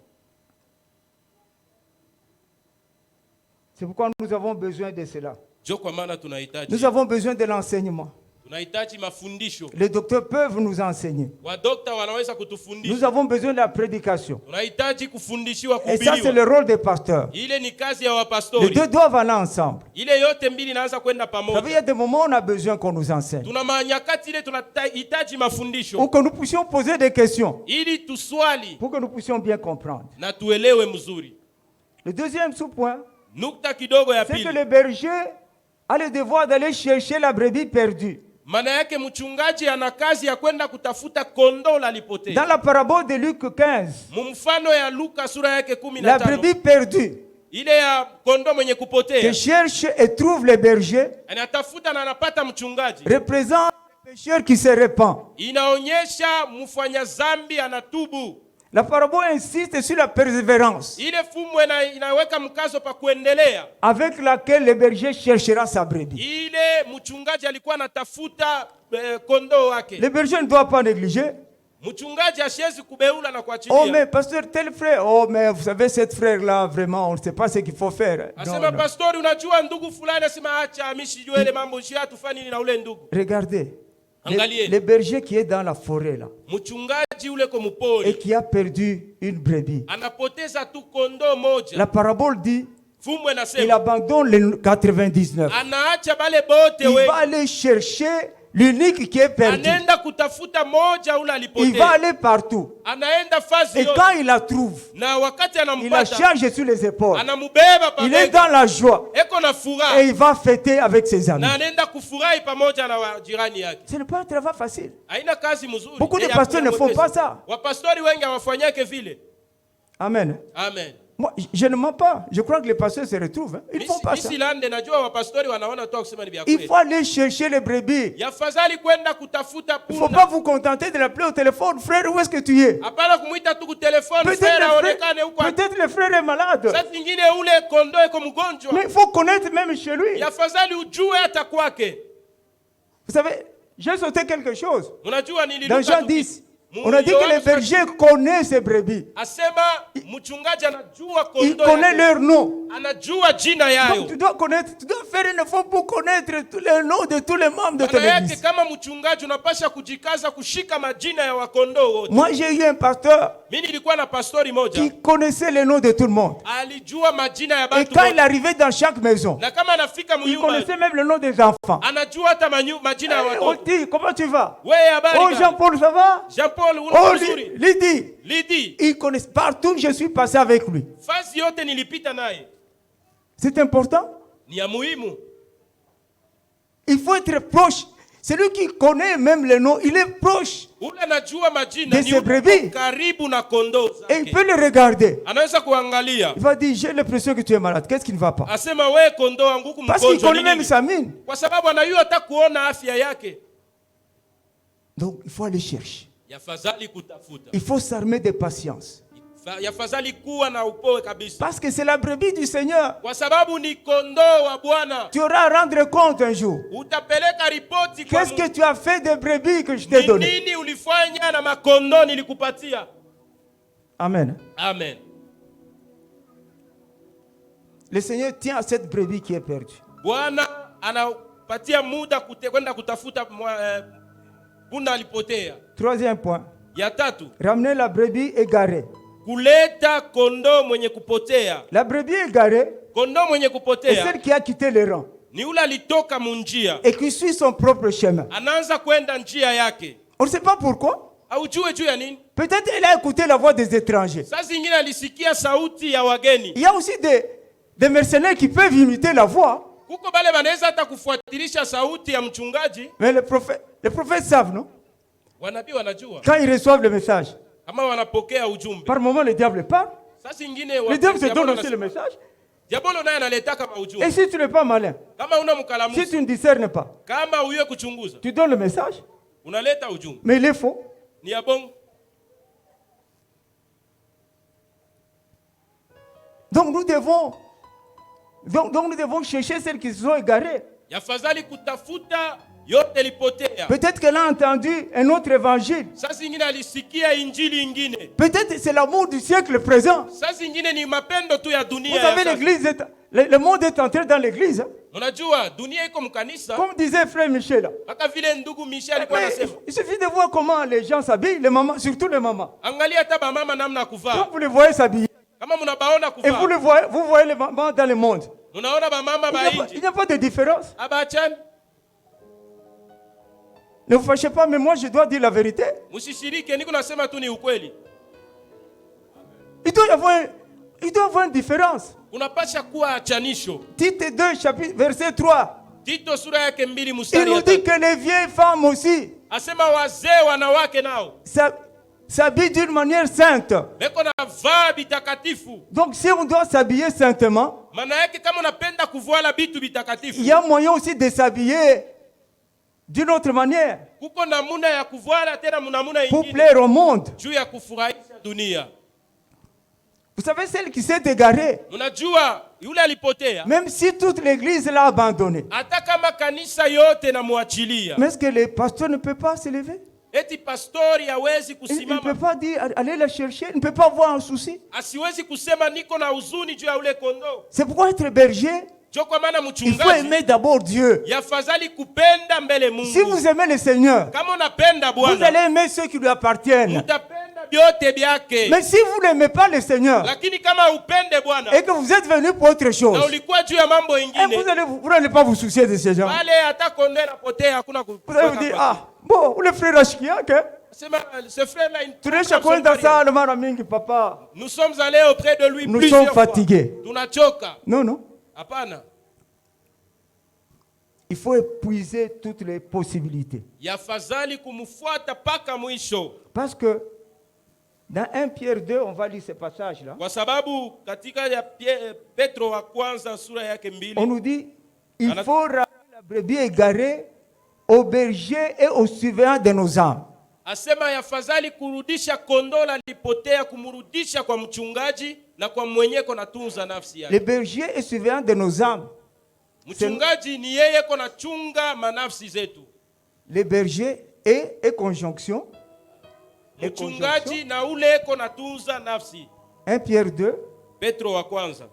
C'est pourquoi nous avons besoin de cela. Jo kwa maana tunahitaji. Nous avons besoin de l'enseignement. Tunahitaji mafundisho. Les docteurs peuvent nous enseigner. Wadokta wanaweza kutufundisha. Nous avons besoin de la prédication. Tunahitaji kufundishiwa Et ça, c'est kuhubiriwa. le rôle des pasteurs. Ile ni kazi ya Les wapastori. deux doivent aller ensemble. Ile yote mbili inaanza kwenda Vous savez, il y pamoja. a des moments où on a besoin qu'on nous enseigne. Tuna manyakati ile tunahitaji Ou mafundisho que nous puissions poser des questions. ili tuswali Pour que nous puissions bien comprendre. na tuelewe mzuri. Le deuxième sous-point, Nukta kidogo ya c'est que pili. le berger a le devoir d'aller chercher la brebis perdue. Maana yake mchungaji ana kazi ya kwenda kutafuta kondoo Dans lalipotea. la parabole de Luc 15, Mumfano ya Luka sura yake la 15. brebis perdue Ile ya kondoo mwenye que kupotea. cherche et trouve le berger Anatafuta na anapata mchungaji. représente le pécheur qui se répand. Inaonyesha mfanya zambi anatubu. La parabole insiste sur la persévérance Ile fumo inaweka mkazo pa kuendelea. avec laquelle le berger cherchera sa brebis. Ile mchungaji alikuwa anatafuta kondoo wake. Le berger ne doit pas négliger. Mchungaji asiwezi kubeula na Oh, kuachilia. mais pasteur, tel frère, oh, mais vous savez, cette frère-là, vraiment, on ne sait pas ce qu'il faut faire. Non, Asema non. pastori, unajua ndugu fulani asema acha amishijue ile mambo shia tufanye nini na ule ndugu. Regardez, Le berger qui est dans la forêt là, mchungaji ule ko mpori, et qui a perdu une brebis. Anapoteza tu kondoo moja. La parabole dit, Fumu inasema, il abandonne les 99. anaacha bale bote Il wengi. va aller chercher l'unique qui est perdu. Anaenda kutafuta moja ule alipotea. Il va aller partout. Anaenda fazi Et yote. quand il la trouve, Na wakati il la anampata, charge sur les épaules. anamubeba Il est pabega. dans la joie. Eko na Et furaha. il va fêter avec ses amis. Na anaenda kufurahi pamoja na jirani yake. Ce n'est pas un travail facile. Haina kazi mzuri. Beaucoup de pasteurs ne font pas ça. Wapastori wengi hawafanyake vile. Amen. Amen. Moi, je ne mens pas. Je crois que les pasteurs se retrouvent. Hein. Ils ne font pas ça. Lande najua wapastori wanaona tu kusema ni vya Il kweli. faut aller chercher les brebis. Yafadhali kwenda kutafuta Il ne faut punda. pas vous contenter de l'appeler au téléphone. Frère, où est-ce que tu es? Hapana kumuita tu ku telefone frère aonekane huko. Peut-être le frère est malade. Sasa nyingine ule kondoo iko mgonjwa. Mais il faut connaître même chez lui. Yafadhali ujue hata kwake. Vous savez, j'ai sauté quelque chose. Unajua nililuka Dans Jean 10, on a dit que les bergers connaissent ces brebis. Asema mchungaji anajua Il kondoo. connaît leur nom. Anajua jina yayo. Donc tu dois connaître, tu dois faire un effort pour connaître tous les noms de tous les membres de ton Maana yake église. kama mchungaji unapasha kujikaza kushika majina ya wakondoo wote. Moi, j'ai eu un pasteur Mimi nilikuwa na pastori moja. qui connaissait les noms de tout le monde. Alijua majina ya Et watu quand il wote. arrivait dans chaque maison, Na kama anafika il mnyumba connaissait même le nom des enfants. anajua hata majina ya On watoto. dit, comment tu vas? Wewe habari Oh, gani? Jean-Paul, ça va? Jean-Paul Oh, uko vizuri? Lydie. Lidi. Il connaît partout, je suis passé avec lui. Fasi yote nilipita naye. C'est important. Ni ya muhimu. Il faut être proche. Celui qui connaît même les noms, il est proche. Ule anajua majina De ni ses brebis. karibu na kondoo Et il zake. peut le regarder. Anaweza kuangalia. Il va dire, j'ai l'impression que tu es malade. Qu'est-ce qui ne va pas? Asema we kondoo wangu huku Parce qu'il mgonjwa connaît ni même nini? sa mine. Kwa sababu anajua hata kuona afya yake. Donc, il faut aller chercher. Yafadhali kutafuta. Il faut s'armer de patience. Yafadhali kuwa na upoe kabisa. Parce que c'est la brebis du Seigneur. Kwa sababu ni kondoo wa Bwana. Tu auras à rendre compte un jour. Utapeleka ripoti kwa Qu'est-ce que tu as fait des brebis que je t'ai ni donné? nini ulifanya na makondoo nilikupatia. Amen. Amen. Le Seigneur tient à cette brebis qui est perdue. Bwana anapatia muda kwenda kutafuta punda alipotea. Troisième point. Ya tatu, Ramener la brebis égarée. kuleta kondoo mwenye kupotea. La brebis égarée Kondoo mwenye est kupotea celle qui a quitté les rangs ni ule alitoka munjia, et qui suit son propre chemin. anaanza kwenda njia yake. On ne sait pas pourquoi. Haujue juu ya nini? Peut-être elle a écouté la voix des étrangers. Saa zingine alisikia sauti ya wageni. Il y a aussi des mercenaires qui peuvent imiter la voix. Kuko bale wanaweza hata kufuatilisha sauti ya mchungaji. Mais les prophètes savent, non? Wanabii wanajua Quand ils reçoivent le message, kama wanapokea ujumbe. par moment le diable parle. Saa zingine Le diable te donne aussi le message. Diabolo naye analeta kama Et ujumbe. si tu n'es pas malin, Kama una si mkalamuzi, tu ne discernes pas, kama uye kuchunguza, tu donnes le message, unaleta ujumbe. mais il est faux. Ni ya bongo. Donc nous devons chercher celles qui se sont égarées. Yafadhali kutafuta yote lipotea. Peut-être qu'elle a entendu un autre évangile. Saa zingine alisikia injili ingine. Peut-être c'est l'amour du siècle présent. Saa zingine ni mapendo tu ya Vous dunia. ya savez, sasa. l'église, le monde est entré dans l'église. Hein. Unajua dunia iko mkanisa. Comme disait frère Michel. Mpaka vile ndugu Michel alikuwa Mais anasema. il suffit de voir comment les gens s'habillent, les mamans, surtout les mamans. Angalia hata mama namna ya kuvaa. Quand vous les voyez s'habiller, Kama mnabaona et vous kuvaa. vous voyez les mamans dans le monde. Unaona ba mama Il ba n'y inji. a pas de différence. Abachani. Ne vous fâchez pas, mais moi je dois dire la vérité. Msishirike niko nasema tu ni ukweli. Il doit y avoir une différence. Unapasha kuwa achanisho. Tite 2, chapitre, verset 3. Tito sura yake 2 Il mstari nous ya dit 3. que les vieilles femmes aussi Asema wazee wanawake nao s'habillent d'une manière sainte. beko na vaa bitakatifu. Donc si on doit s'habiller saintement, Maana yake kama unapenda kuvuala bitu bitakatifu, il y a moyen aussi de s'habiller d'une autre manière kuko namuna ya kuvuala tena namuna pour ingine plaire au monde. juu ya kufurahisha dunia. Vous savez, celle qui s'est égarée, Unajua yule alipotea, même si toute l'église l'a abandonnée, hata kama kanisa yote namwachilia, mais est-ce que le pasteur ne peut pas se lever? eti pastori hawezi Il ne peut kusimama, pas dire, allez la chercher, il ne peut pas avoir un souci. asiwezi kusema niko na huzuni juu ya ule kondoo. C'est pourquoi être berger, Jo kwa maana il faut mchungaji aimer d'abord Dieu. yafadhali kupenda mbele Mungu. Si vous aimez le Seigneur, Kama unapenda vous allez Bwana, aimer ceux qui lui appartiennent. utapenda vyote vyake. Mais si vous n'aimez pas le Seigneur Lakini kama upende Bwana et que vous êtes venu pour autre na chose, ulikuwa juu ya mambo et ingine, vous n'allez pas vous soucier de ces gens. wale hata konde na potea hakuna Vous allez vous dire, ah, bon, le frère Ashkiak, Sema ce frère là tunaisha kwenda sana mara mingi papa. nous sommes allés auprès de lui Nous plusieurs sommes fois. fatigués. Tunachoka. Non, non. Hapana. Il faut épuiser toutes les possibilités. Yafadhali kumfuata paka mwisho. Parce que dans 1 Pierre 2, on va lire ce passage-là. Kwa sababu katika ya Petro wa kwanza sura yake 2 On nous dit, il faut ramener la brebis égarée au berger et au surveillant de nos âmes. asema yafadhali kurudisha kondoo lilipotea, kumrudisha kwa mchungaji na kwa mwenyeko na tunza nafsi yake. Le berger est surveillant de nos âmes. Mchungaji ni yeye kona chunga manafsi zetu. Le berger est conjonction. Mchungaji na ule kona tunza nafsi. 1 Pierre 2. Petro wa kwanza.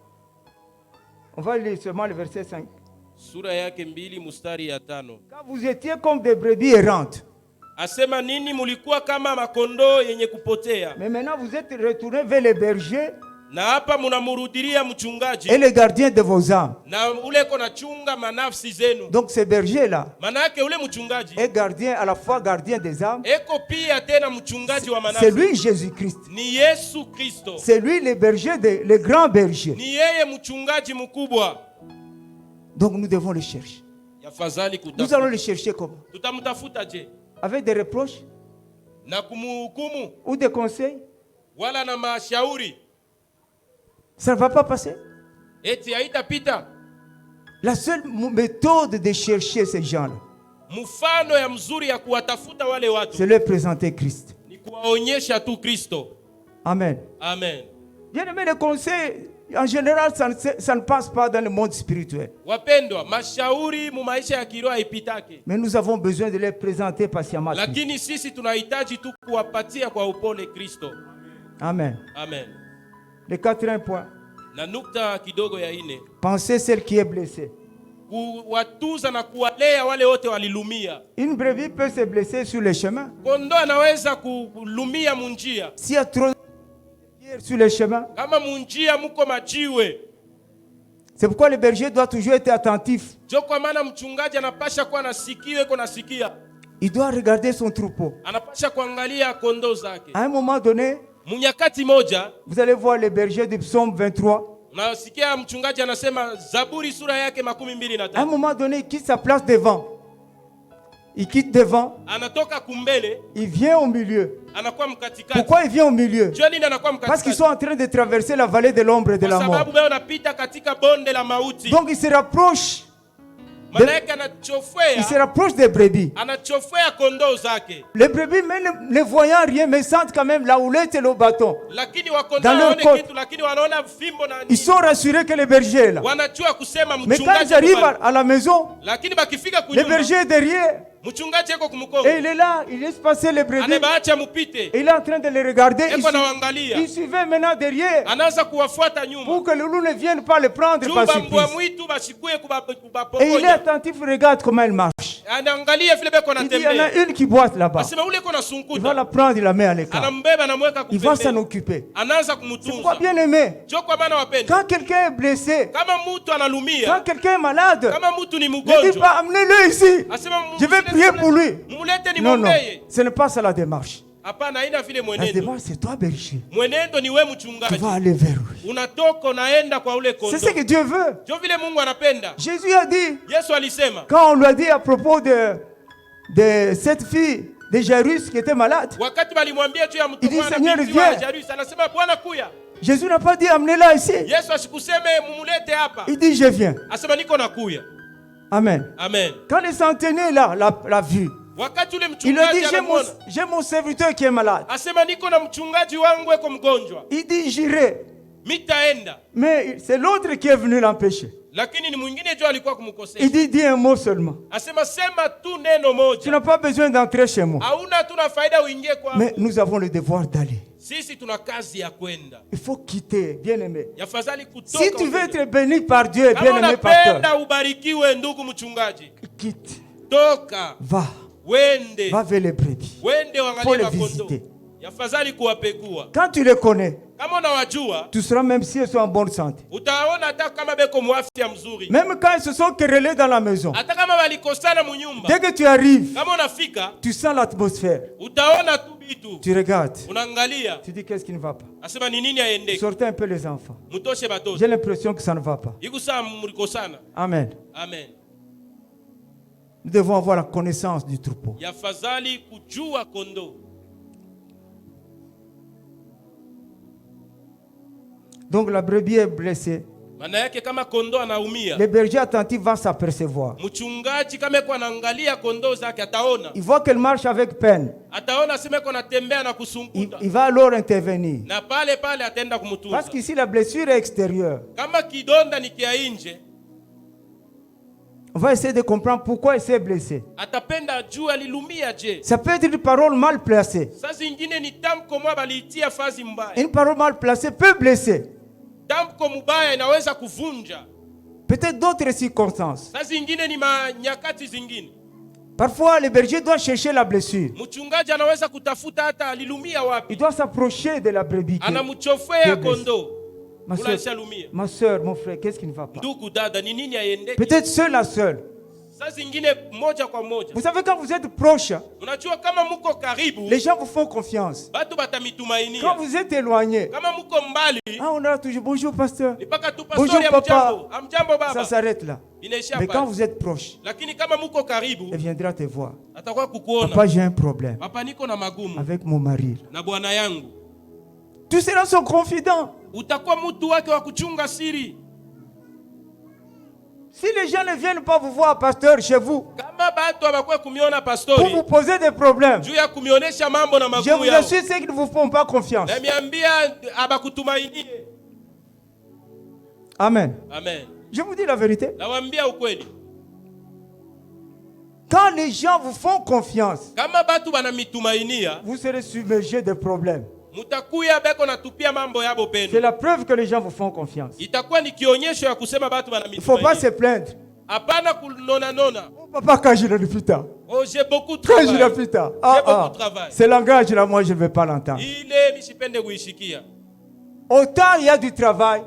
On va lire seulement le verset 5. Sura yake 2 mstari ya 5. Quand vous étiez comme des brebis errantes. Asema nini mulikuwa kama makondoo yenye kupotea. Mais maintenant vous êtes retournés vers les bergers. Na hapa munamurudilia mchungaji. Et les gardiens de vos âmes. Na ule kona chunga manafsi zenu. Donc ce berger là. Manake ule mchungaji est gardien à la fois gardien des âmes. Eko pia tena mchungaji wa manafsi. C'est lui Jésus-Christ. Ni Yesu Kristo. C'est lui le berger le grand berger. Ni yeye mchungaji mkubwa. Donc nous devons le chercher. Yafadhali kutafuta. Nous allons le chercher comment? Tutamtafuta je? Avec des reproches? Na kumhukumu? Ou des conseils? Wala na mashauri? Ça ne va pas passer. Eti haitapita. La seule méthode de chercher ces gens-là, mfano ya mzuri ya kuwatafuta wale watu, c'est leur présenter Christ. Ni kuwaonyesha tu Kristo. Amen. Amen. Bien aimé, les conseils, en général, ça ne passe pas dans le monde spirituel. Wapendwa, mashauri mu maisha ya kiroho haipitake. Mais nous avons besoin de les présenter patiemment. Lakini sisi tunahitaji tu kuwapatia kwa upole Kristo. Amen. Amen. Le quatrième point. Na nukta kidogo ya 4. Pensez celle qui est blessée. Kuwatuza na kuwalea wale wote walilumia. Une brebis peut se blesser sur le chemin. Kondoo anaweza kulumia munjia. S'il y a trop de pierres sur le chemin. Kama munjia muko majiwe. C'est pourquoi le berger doit toujours être attentif. Jo kwa maana mchungaji anapasha kuwa nasikiwe kwa nasikia. Il doit regarder son troupeau. Anapasha kuangalia kondoo zake. À un moment donné, munyakati moja, vous allez voir le berger du psaume 23. Nasikia mchungaji anasema Zaburi sura yake 25. À un moment donné, il quitte sa place devant. Il quitte devant. Anatoka kumbele. Il vient au milieu. Anakuwa mkatikati. Pourquoi il vient au milieu? Parce qu'ils sont en train de traverser la vallée de l'ombre et de la mort. Donc il se rapproche. Il se rapproche des brebis. Les brebis, même ne voyant rien, mais sentent quand même la houlette et le bâton dans leur côte. Ils sont rassurés que le berger est là. Mais quand ils arrivent à la maison, le berger est derrière. Et il est là, il laisse passer les brebis. Et il est en train de les regarder. Il suivait maintenant derrière pour que le loup ne vienne pas le prendre par surprise. Et il est attentif, regarde comment elle marche. Il dit, il y en a une qui boite là-bas. Il va la prendre, il la met à l'écart. Il va s'en occuper. C'est pourquoi, bien aimé, quand quelqu'un est blessé, quand quelqu'un est malade, ne dis pas amenez-le ici. Je vais prier pour lui. Non, non, ce n'est pas ça la démarche. La démarche, c'est toi, berger. Tu vas aller vers lui. C'est ce que Dieu veut. Jésus a dit, quand on lui a dit à propos de cette fille de Jairus qui était malade, il dit, Seigneur, viens. Jésus n'a pas dit, amenez-la ici. Il dit, je viens. Amen. Amen. Quand le centenier là l'a vu, il lui dit, j'ai mon serviteur qui est malade. Il dit, j'irai. Mais c'est l'autre qui est venu l'empêcher. Il dit, dis un mot seulement. Tu n'as pas besoin d'entrer chez moi. Mais nous avons le devoir d'aller. Sisi tuna kazi ya kwenda. Il faut quitter, bien-aimé. Yafadhali kutoka. Si tu veux être béni par Dieu, bien-aimé pasteur, unapenda ubarikiwe ndugu mchungaji, quitte. Toka. Va. Wende. Va vers les brebis. Wende Faut wangalie les makondo. visiter. Yafadhali kuwapekua. Quand tu les connais, kama unawajua, tu seras même si ils sont en bonne santé. Utaona hata kama beko mwafya mzuri. Même quand ils se sont querellés dans la maison. Hata kama walikosana munyumba. Dès que tu arrives, kama unafika, tu sens l'atmosphère. Utaona tu bitu. Tu regardes. Unaangalia. Tu dis qu'est-ce qui ne va pas. Asema ni nini aendeke. Sortez un peu les enfants. Mutoshe batoto. J'ai l'impression que ça ne va pas. Ikusa mlikosana. Amen. Amen. Nous devons avoir la connaissance du troupeau. Yafadhali kujua kondo. Donc la brebis est blessée. Maana yake kama kondo anaumia, le berger attentif va s'apercevoir. Mchungaji kama iko anaangalia kondo zake ataona. Il voit qu'elle marche avec peine. Ataona sema iko natembea na kusunguta. Il va alors intervenir. Na pale pale ataenda kumtunza. Parce qu'ici la blessure est extérieure. Kama kidonda ni kia nje, on va essayer de comprendre pourquoi elle s'est blessée. Atapenda juu alilumia je. Ça peut être une parole mal placée. Sasa zingine ni tamko mwa baliitia fazi mbaya. Une parole mal placée peut blesser. Tamko mbaya inaweza kuvunja. Peut-être d'autres circonstances. Sasa zingine ni manyakati zingine. Parfois le berger doit chercher la blessure. Mchungaji anaweza kutafuta hata alilumia wapi. Il doit s'approcher de la brebis. Anamchofea kondo. Ma soeur, mon frère, qu'est-ce qui ne va pas? Peut-être seul à seul. Vous savez, quand vous êtes proche, les gens vous font confiance. Quand vous êtes éloigné, on a toujours bonjour pasteur, bonjour papa, ça s'arrête là. Mais quand vous êtes proche, elle viendra te voir. Papa, j'ai un problème avec mon mari. Tous ceux-là sont confidents. Si les gens ne viennent pas vous voir, pasteur, chez vous, pour vous poser des problèmes, je vous assure ceux qui ne vous font pas confiance. Amen. Amen. Je vous dis la vérité. Quand les gens vous font confiance, vous serez submergé de problèmes. C'est la preuve que les gens vous font confiance. Il ne faut pas se plaindre. Oh, papa, quand je l'ai plus tard. J'ai beaucoup de travail. Quand je l'ai plus tard. Ce langage-là, moi, je ne vais pas l'entendre. Autant il y a du travail,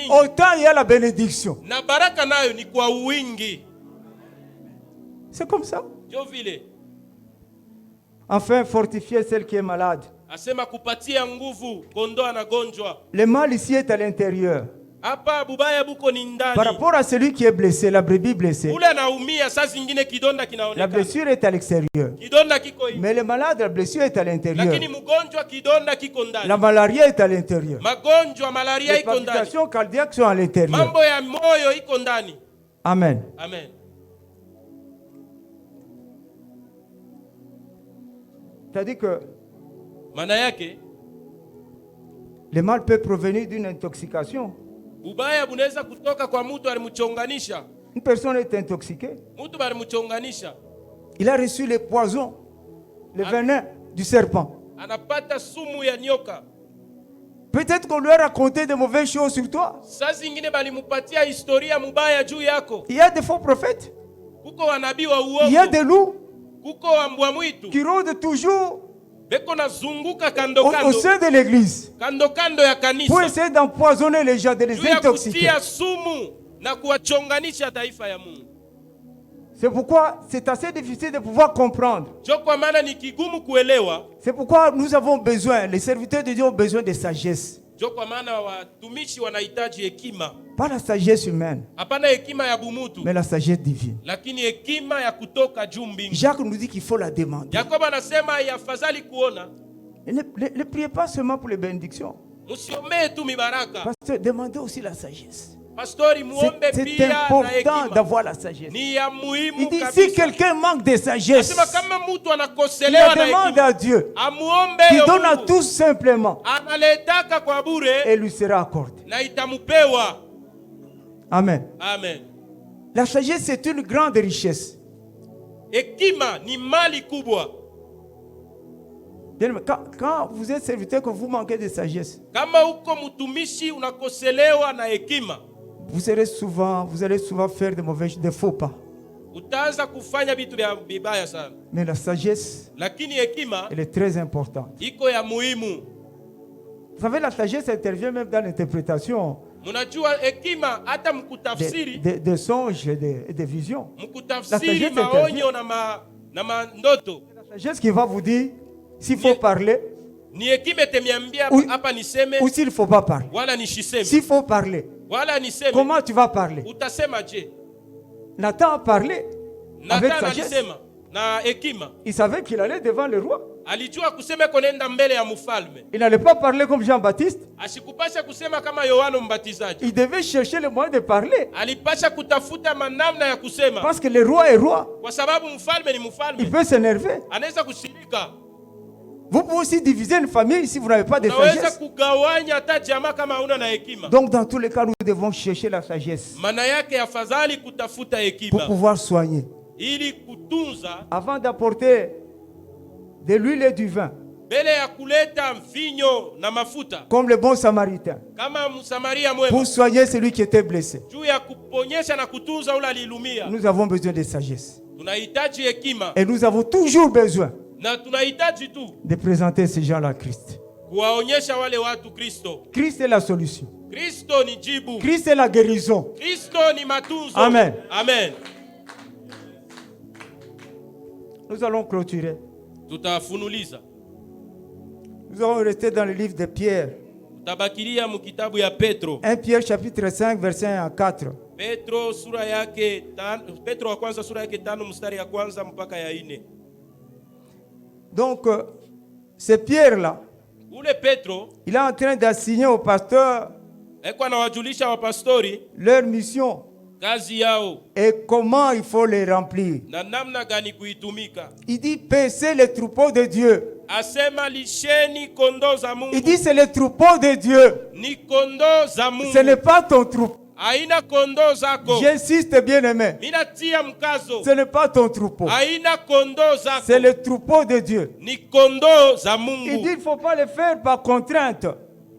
autant il y a la bénédiction. C'est comme ça. Enfin, fortifier celle qui est malade. Le mal ici est à l'intérieur. Par rapport à celui qui est blessé, la brebis blessée, la blessure est à l'extérieur. Mais le malade, la blessure est à l'intérieur. La malaria est à l'intérieur. Les palpitations cardiaques sont à l'intérieur. Amen. Amen. C'est-à-dire que le mal peut provenir d'une intoxication. Une personne est intoxiquée. Il a reçu le poison, le venin du serpent. Peut-être qu'on lui a raconté de mauvaises choses sur toi. Il y a des faux prophètes. Il y a des loups qui rôdent toujours au sein de l'église pour essayer d'empoisonner les gens, de les intoxiquer. C'est pourquoi c'est assez difficile de pouvoir comprendre. C'est pourquoi nous avons besoin, les serviteurs de Dieu ont besoin de sagesse. Pas la sagesse humaine, mais la sagesse divine. Jacques nous dit qu'il faut la demander. Ne priez pas seulement pour les bénédictions. Parce que demandez aussi la sagesse. C'est important d'avoir la sagesse. Il dit si quelqu'un manque de sagesse, il la demande à Dieu, qui donne à tous simplement, et lui sera accordé. Amen. Amen. La sagesse c'est une grande richesse. Quand vous êtes serviteur, que vous manquez de sagesse, Kama uko mtumishi unakoselewa na hekima, vous allez souvent faire des faux pas. utaanza kufanya vitu vya vibaya sana. Mais la sagesse, Lakini hekima elle est très importante. iko ya muhimu. Vous savez, la sagesse intervient même dans l'interprétation Munajua hekima hata mkutafsiri des songes et des visions. mkutafsiri maonyo na mandoto. La sagesse qui va vous dire s'il faut parler Ni hekima itemiambia hapa niseme ou s'il ne faut pas parler. wala nishiseme. S'il faut parler, Wala niseme. comment tu vas parler? Utasema je? Nathan a parlé avec Nathan sagesse. alisema na hekima. Il savait qu'il allait devant le roi. Alijua kusema konenda mbele ya mfalme. Il n'allait pas parler comme Jean-Baptiste. Asikupasha kusema kama Yohana Mbatizaji. Il devait chercher le moyen de parler. Alipasha kutafuta manamna ya kusema. Parce que le roi est roi. Kwa sababu mfalme ni Il mfalme. peut s'énerver. Anaweza kushirika. Vous pouvez aussi diviser une famille si vous n'avez pas de Unaweza sagesse. kugawanya hata jamaa kama hauna na hekima. Donc dans tous les cas, nous devons chercher la sagesse Maana yake afadhali kutafuta pour hekima pouvoir soigner. ili kutunza Avant d'apporter de l'huile et du vin, mbele ya kuleta mvinyo na mafuta comme le bon samaritain, kama Msamaria mwema, pour soigner celui qui était blessé, juu ya kuponyesha na kutunza ule alilumia. nous avons besoin de sagesse. Tunahitaji hekima Et nous avons toujours besoin na tunahitaji tu de présenter ces gens-là à Christ. kuwaonyesha wale watu Kristo. Christ est la solution. Kristo ni jibu. Christ est la guérison. Kristo ni matunzo. Amen. Amen. Nous allons clôturer. Tutafunuliza. Nous allons rester dans le livre de Pierre. Tutabakilia mu kitabu ya Petro. 1 Pierre chapitre 5 verset 1 à 4. Petro sura yake Petro wa kwanza sura yake 5 mstari ya kwanza mpaka ya 4. Donc, c'est Pierre-là, Ule Petro il est en train d'assigner aux pasteurs eko anawajulisha wapastori leur mission kazi yao et comment il faut les remplir. na namna gani kuitumika. Il dit, paissez les troupeaux de Dieu. Asema lisheni kondoo za Mungu. Il dit, c'est les troupeaux de Dieu. Ni kondoo za Mungu. Ce n'est pas ton troupeau. Haina kondoo zako. J'insiste, bien-aimé. Mina tia mkazo. Ce n'est pas ton troupeau. Haina kondoo zako. C'est le troupeau de Dieu. Ni kondoo za Il Mungu. dit, il ne faut pas le faire par contrainte.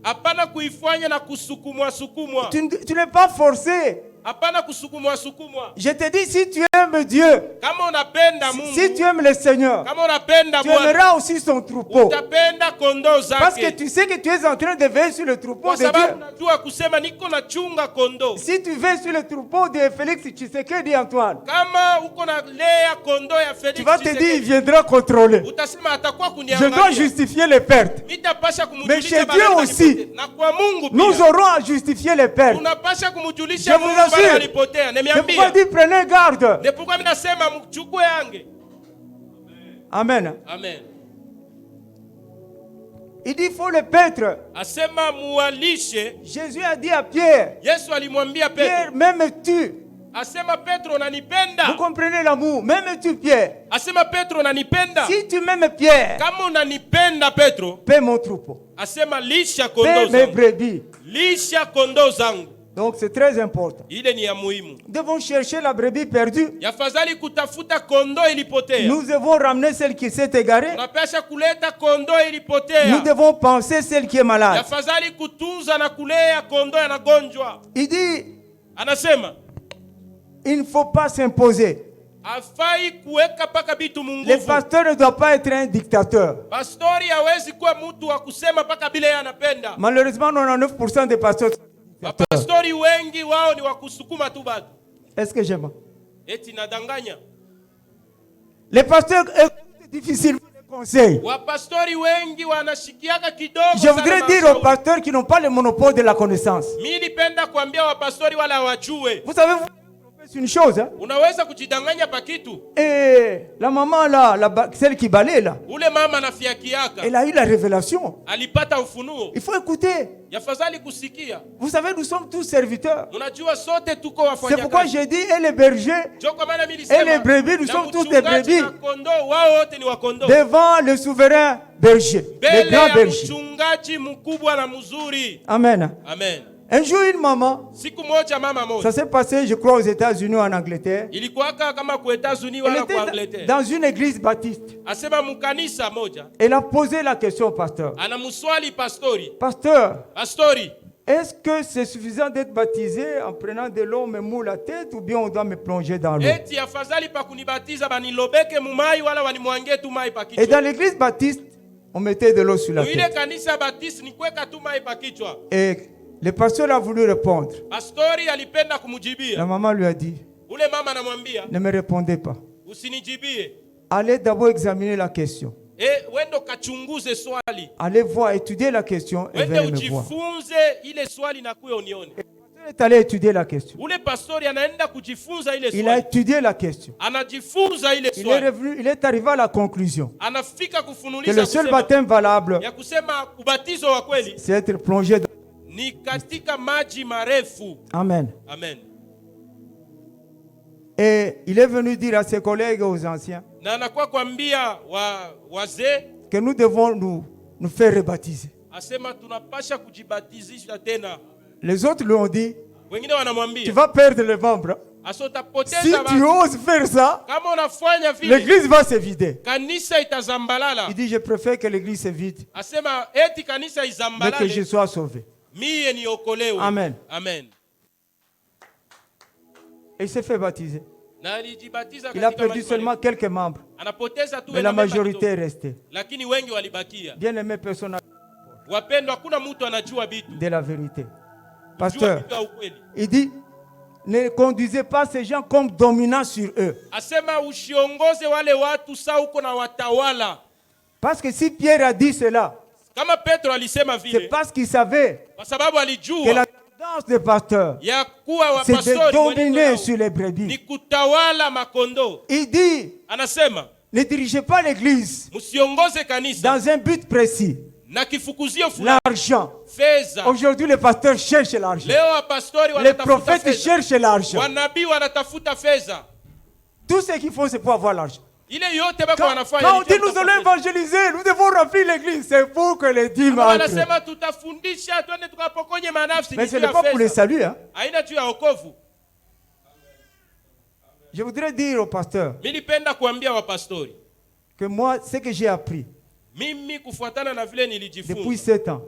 Hapana kuifanya na kusukumwa sukumwa. Tu n'es pas forcé. Hapana kusukumwa sukumwa. Je te dis, si tu aimes Dieu, Kama unapenda Mungu, si tu aimes le Seigneur, kama unapenda tu Bwana, aimeras aussi son troupeau. utapenda kondoo Parce que zake. tu sais que tu es en train de veiller sur le troupeau Kwa de Dieu. sababu najua kusema niko na chunga kondoo. Si tu veilles sur le troupeau de Félix Tshisekedi Antoine, Kama uko na lea kondoo ya Felix tu vas te Tshisekedi, dire, il viendra contrôler. utasema atakuwa Je dois kuniangalia. justifier les pertes. Nitapasha Mais kumjulisha chez bale Dieu walipotea. aussi, Na kwa Mungu nous pia aurons à justifier les pertes. tunapasha kumjulisha Je vous Mungu bale assure. walipotea. C'est pourquoi Nimeambia. il dit, prenez garde. Ndipo kwa mimi nasema mchukue yange. Amen. Amen. Il dit, il faut le paître. Asema muwalishe. Jésus a dit à Pierre, Yesu alimwambia Pierre, Petro. m'aimes-tu? Asema Petro Vous unanipenda. comprenez l'amour? M'aimes-tu, Pierre? Asema Petro unanipenda. Si tu m'aimes, Pierre, Kama unanipenda Petro, paie mon troupeau. asema lisha Paie kondoo mes zangu. brebis. Lisha kondoo zangu. Donc c'est très important. Ile ni ya muhimu. Nous devons chercher la brebis perdue. Yafadhali kutafuta kondoo ilipotea. Nous devons ramener celle qui s'est égarée. Tunapasha kuleta kondoo ilipotea. Nous devons penser celle qui est malade. Yafadhali kutunza na kulea kondoo yanagonjwa. Il dit, Anasema il ne faut pas s'imposer. afai kuweka paka bitu Le munguvu. pasteur ne doit pas être un dictateur. Pastori hawezi kuwa mtu wa kusema paka bila yeye anapenda. Malheureusement, 99% des pasteurs sont dictateurs. Pastori wengi wao ni wa kusukuma tu batu. Est-ce que j'aime? Eti nadanganya. Les pasteurs écoutent difficilement les conseils. Wapastori wengi wanashikiaka kidogo Je sana voudrais dire mashauri. aux pasteurs qui n'ont pas le monopole de la connaissance. Mimi nipenda kuambia wapastori wala wajue. Vous savez, c'est une chose. Hein? Unaweza kujidanganya pa kitu. Et la maman là, celle qui balaye là, Ule mama nafiakiaka. elle a eu la révélation. Alipata ufunuo. Il faut écouter. Yafadhali kusikia. Vous savez, nous sommes tous serviteurs. Unajua sote tuko C'est pourquoi wafanyakazi. j'ai dit, et les bergers, Ndio kwa maana mimi et nilisema. les brebis, nous na sommes tous des mchungaji brebis. na kondoo wao wote ni wakondoo. Devant le souverain berger, le Mbele grand ya berger. mchungaji mkubwa na mzuri. Amen. Amen. Un jour, une maman, Siku moja mama ça moja. s'est passé, je crois, aux États-Unis ou en Angleterre. Ilikuwaka kama kwa États-Unis Elle wala kwa était Angleterre. dans une église baptiste. Asema mukanisa moja. Elle a posé la question au pasteur. Anamuswali pastori. Pasteur, Pastori, est-ce que c'est suffisant d'être baptisé en prenant de l'eau, me mou la tête, ou bien on doit me plonger dans l'eau? eti afadhali pa kunibatiza banilobeke mumai wala wanimwangie tu mai pa Et kichwa. dans l'église baptiste, on mettait de l'eau sur la Ile tête. kanisa Baptiste ni kuweka tu mai pa kichwa. Et le pasteur a voulu répondre. Pastori alipenda La kumujibia. maman lui a dit, Ule mama anamwambia, ne me répondez pas. usinijibie. Allez d'abord examiner la question. Wendo kachunguze swali. Allez voir, étudier la question et Wende venez me voir. ujifunze ile swali na kuya unione. Le pasteur est allé étudier la question. Ule pastori anaenda kujifunza ile Il a swali. étudié la question. Anajifunza ile Il est swali. revenu, il est arrivé à la conclusion Anafika que kufunuliza le seul kusema, baptême valable, ya kusema ubatizo wa kweli c'est être plongé dans... ni katika maji marefu. Amen. Amen. Et il est venu dire à ses collègues et aux anciens Na anakuwa kwambia wazee, que nous devons nous faire rebaptiser. asema tunapasha kujibatizisha tena. Les autres lui ont dit, Wengine tu wanamwambia, vas perdre les membres. asa Si utapoteza tu watu. oses faire ça, Kama unafanya vile, l'église va se vider. kanisa itazambalala. Il dit, je préfère que l'église se vide, Asema eti kanisa mais que je izambalale, sois sauvé. mie niokolewe. Amen. Amen. Et il s'est fait baptiser. Na alijibatiza Il a katika perdu maji seulement marefu. quelques membres, Anapoteza tu mais la wema majorité est kidogo. restée. Lakini wengi walibakia. Bien aimé personne Wapendwa, hakuna mtu anajua vitu. de la vérité. Jua Pasteur, vitu ya ukweli. il dit, ne conduisez pas ces gens comme dominants sur eux. Asema usiongoze wale watu saa uko na watawala. Parce que si Pierre a dit cela, Kama Petro alisema c'est vile, parce qu'il savait kwa sababu que la alijua tendance des pasteurs, ya kuwa c'est de wapastori dominer wenyewe sur les ni brebis. kutawala makondo. Il dit, Anasema ne dirigez pas l'église msiongoze kanisa dans un but précis. na kifukuzio fulani, L'argent. fedha. Aujourd'hui, les pasteurs cherchent l'argent. Leo wapastori Les wanatafuta prophètes fedha, cherchent l'argent. wanabii wanatafuta fedha. Tout ce qu'ils font, c'est pour avoir l'argent. Ile yote bako Quand wanafanya on ni dit nous kutafuta allons fedha. évangéliser, nous devons remplir l'église, c'est pour que les dîmes Kama entrent. wanasema tutafundisha twende tukapokonye manafsi, Mais ni ce juu n'est ya pas pour les fedha. saluts. Hein. Haina juu ya wokovu. Je voudrais dire au pasteur Nilipenda kuambia wapastori, que moi, ce que j'ai appris mimi kufuatana na vile depuis nilijifunza 7 ans,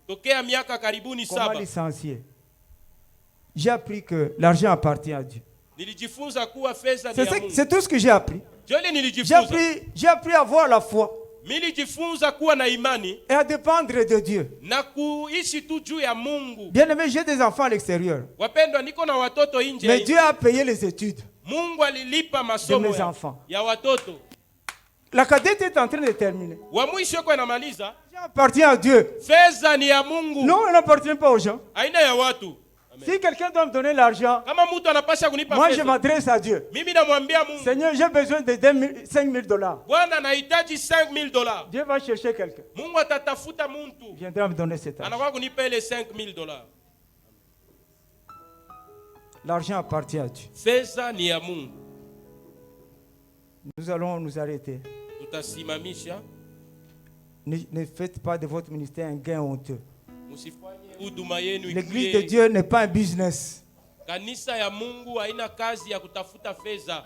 tokea miaka karibuni comment 7, licencier, j'ai appris que l'argent appartient à Dieu. nilijifunza kuwa fedha ni ya Mungu. C'est tout ce que j'ai appris. Jole J'ai nilijifunza. appris à avoir la foi Nilijifunza kuwa na imani et à dépendre de Dieu. na kuishi tu juu ya Mungu. Bien aimé, j'ai des enfants à l'extérieur. Wapendwa, niko na watoto nje. Mais Dieu a payé les études. Mungu alilipa De masomo mes enfants. ya watoto. La cadette est en train de terminer. Wa mwisho kwa inamaliza, L'argent appartient à Dieu. fedha ni ya Mungu. Non, elle n'appartient pas aux gens. Haina ya watu. Si quelqu'un doit me donner l'argent, Kama mtu anapasha kunipa moi je fedha, m'adresse à Dieu. mimi namwambia Mungu, Seigneur, j'ai besoin de 5 000 $. Bwana nahitaji $5,000. Dieu va chercher quelqu'un. Mungu atatafuta Il mtu viendra me donner cet argent. anakuwa kunipa ile $5,000. L'argent appartient à Dieu. Fedha ni ya Mungu. Nous allons nous arrêter. Tutasimamisha. Ne faites pas de votre ministère un gain honteux. Msifanye huduma yenu L'église de ikuwe. Dieu n'est pas un business. Kanisa ya Mungu haina kazi ya kutafuta fedha.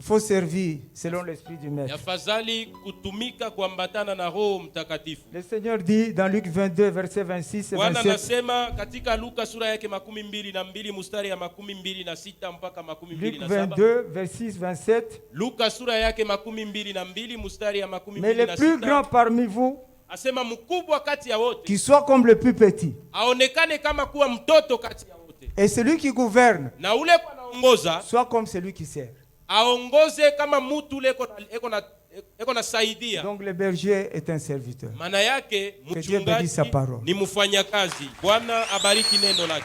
Il faut servir selon l'esprit du Maître. Yafadhali kutumika kuambatana na Roho Mtakatifu. Le Seigneur dit dans Luc 22, versets 26 et Bwana 27. anasema katika Luka sura yake 22 mstari ya 26 mpaka Luc 27. 22, verset 27. Luka sura yake 22 mstari ya Mais le plus grand 26. parmi vous, Asema mkubwa kati ya wote qui soit comme le plus petit. aonekane kama kuwa mtoto kati ya wote, Et celui qui gouverne, na ule kwa naongoza soit comme celui qui sert. aongoze kama mtu ule eko na saidia. Donc le berger est un serviteur. Maana yake Que Dieu bénisse sa mchungaji parole. ni mfanyakazi. Bwana abariki neno lake.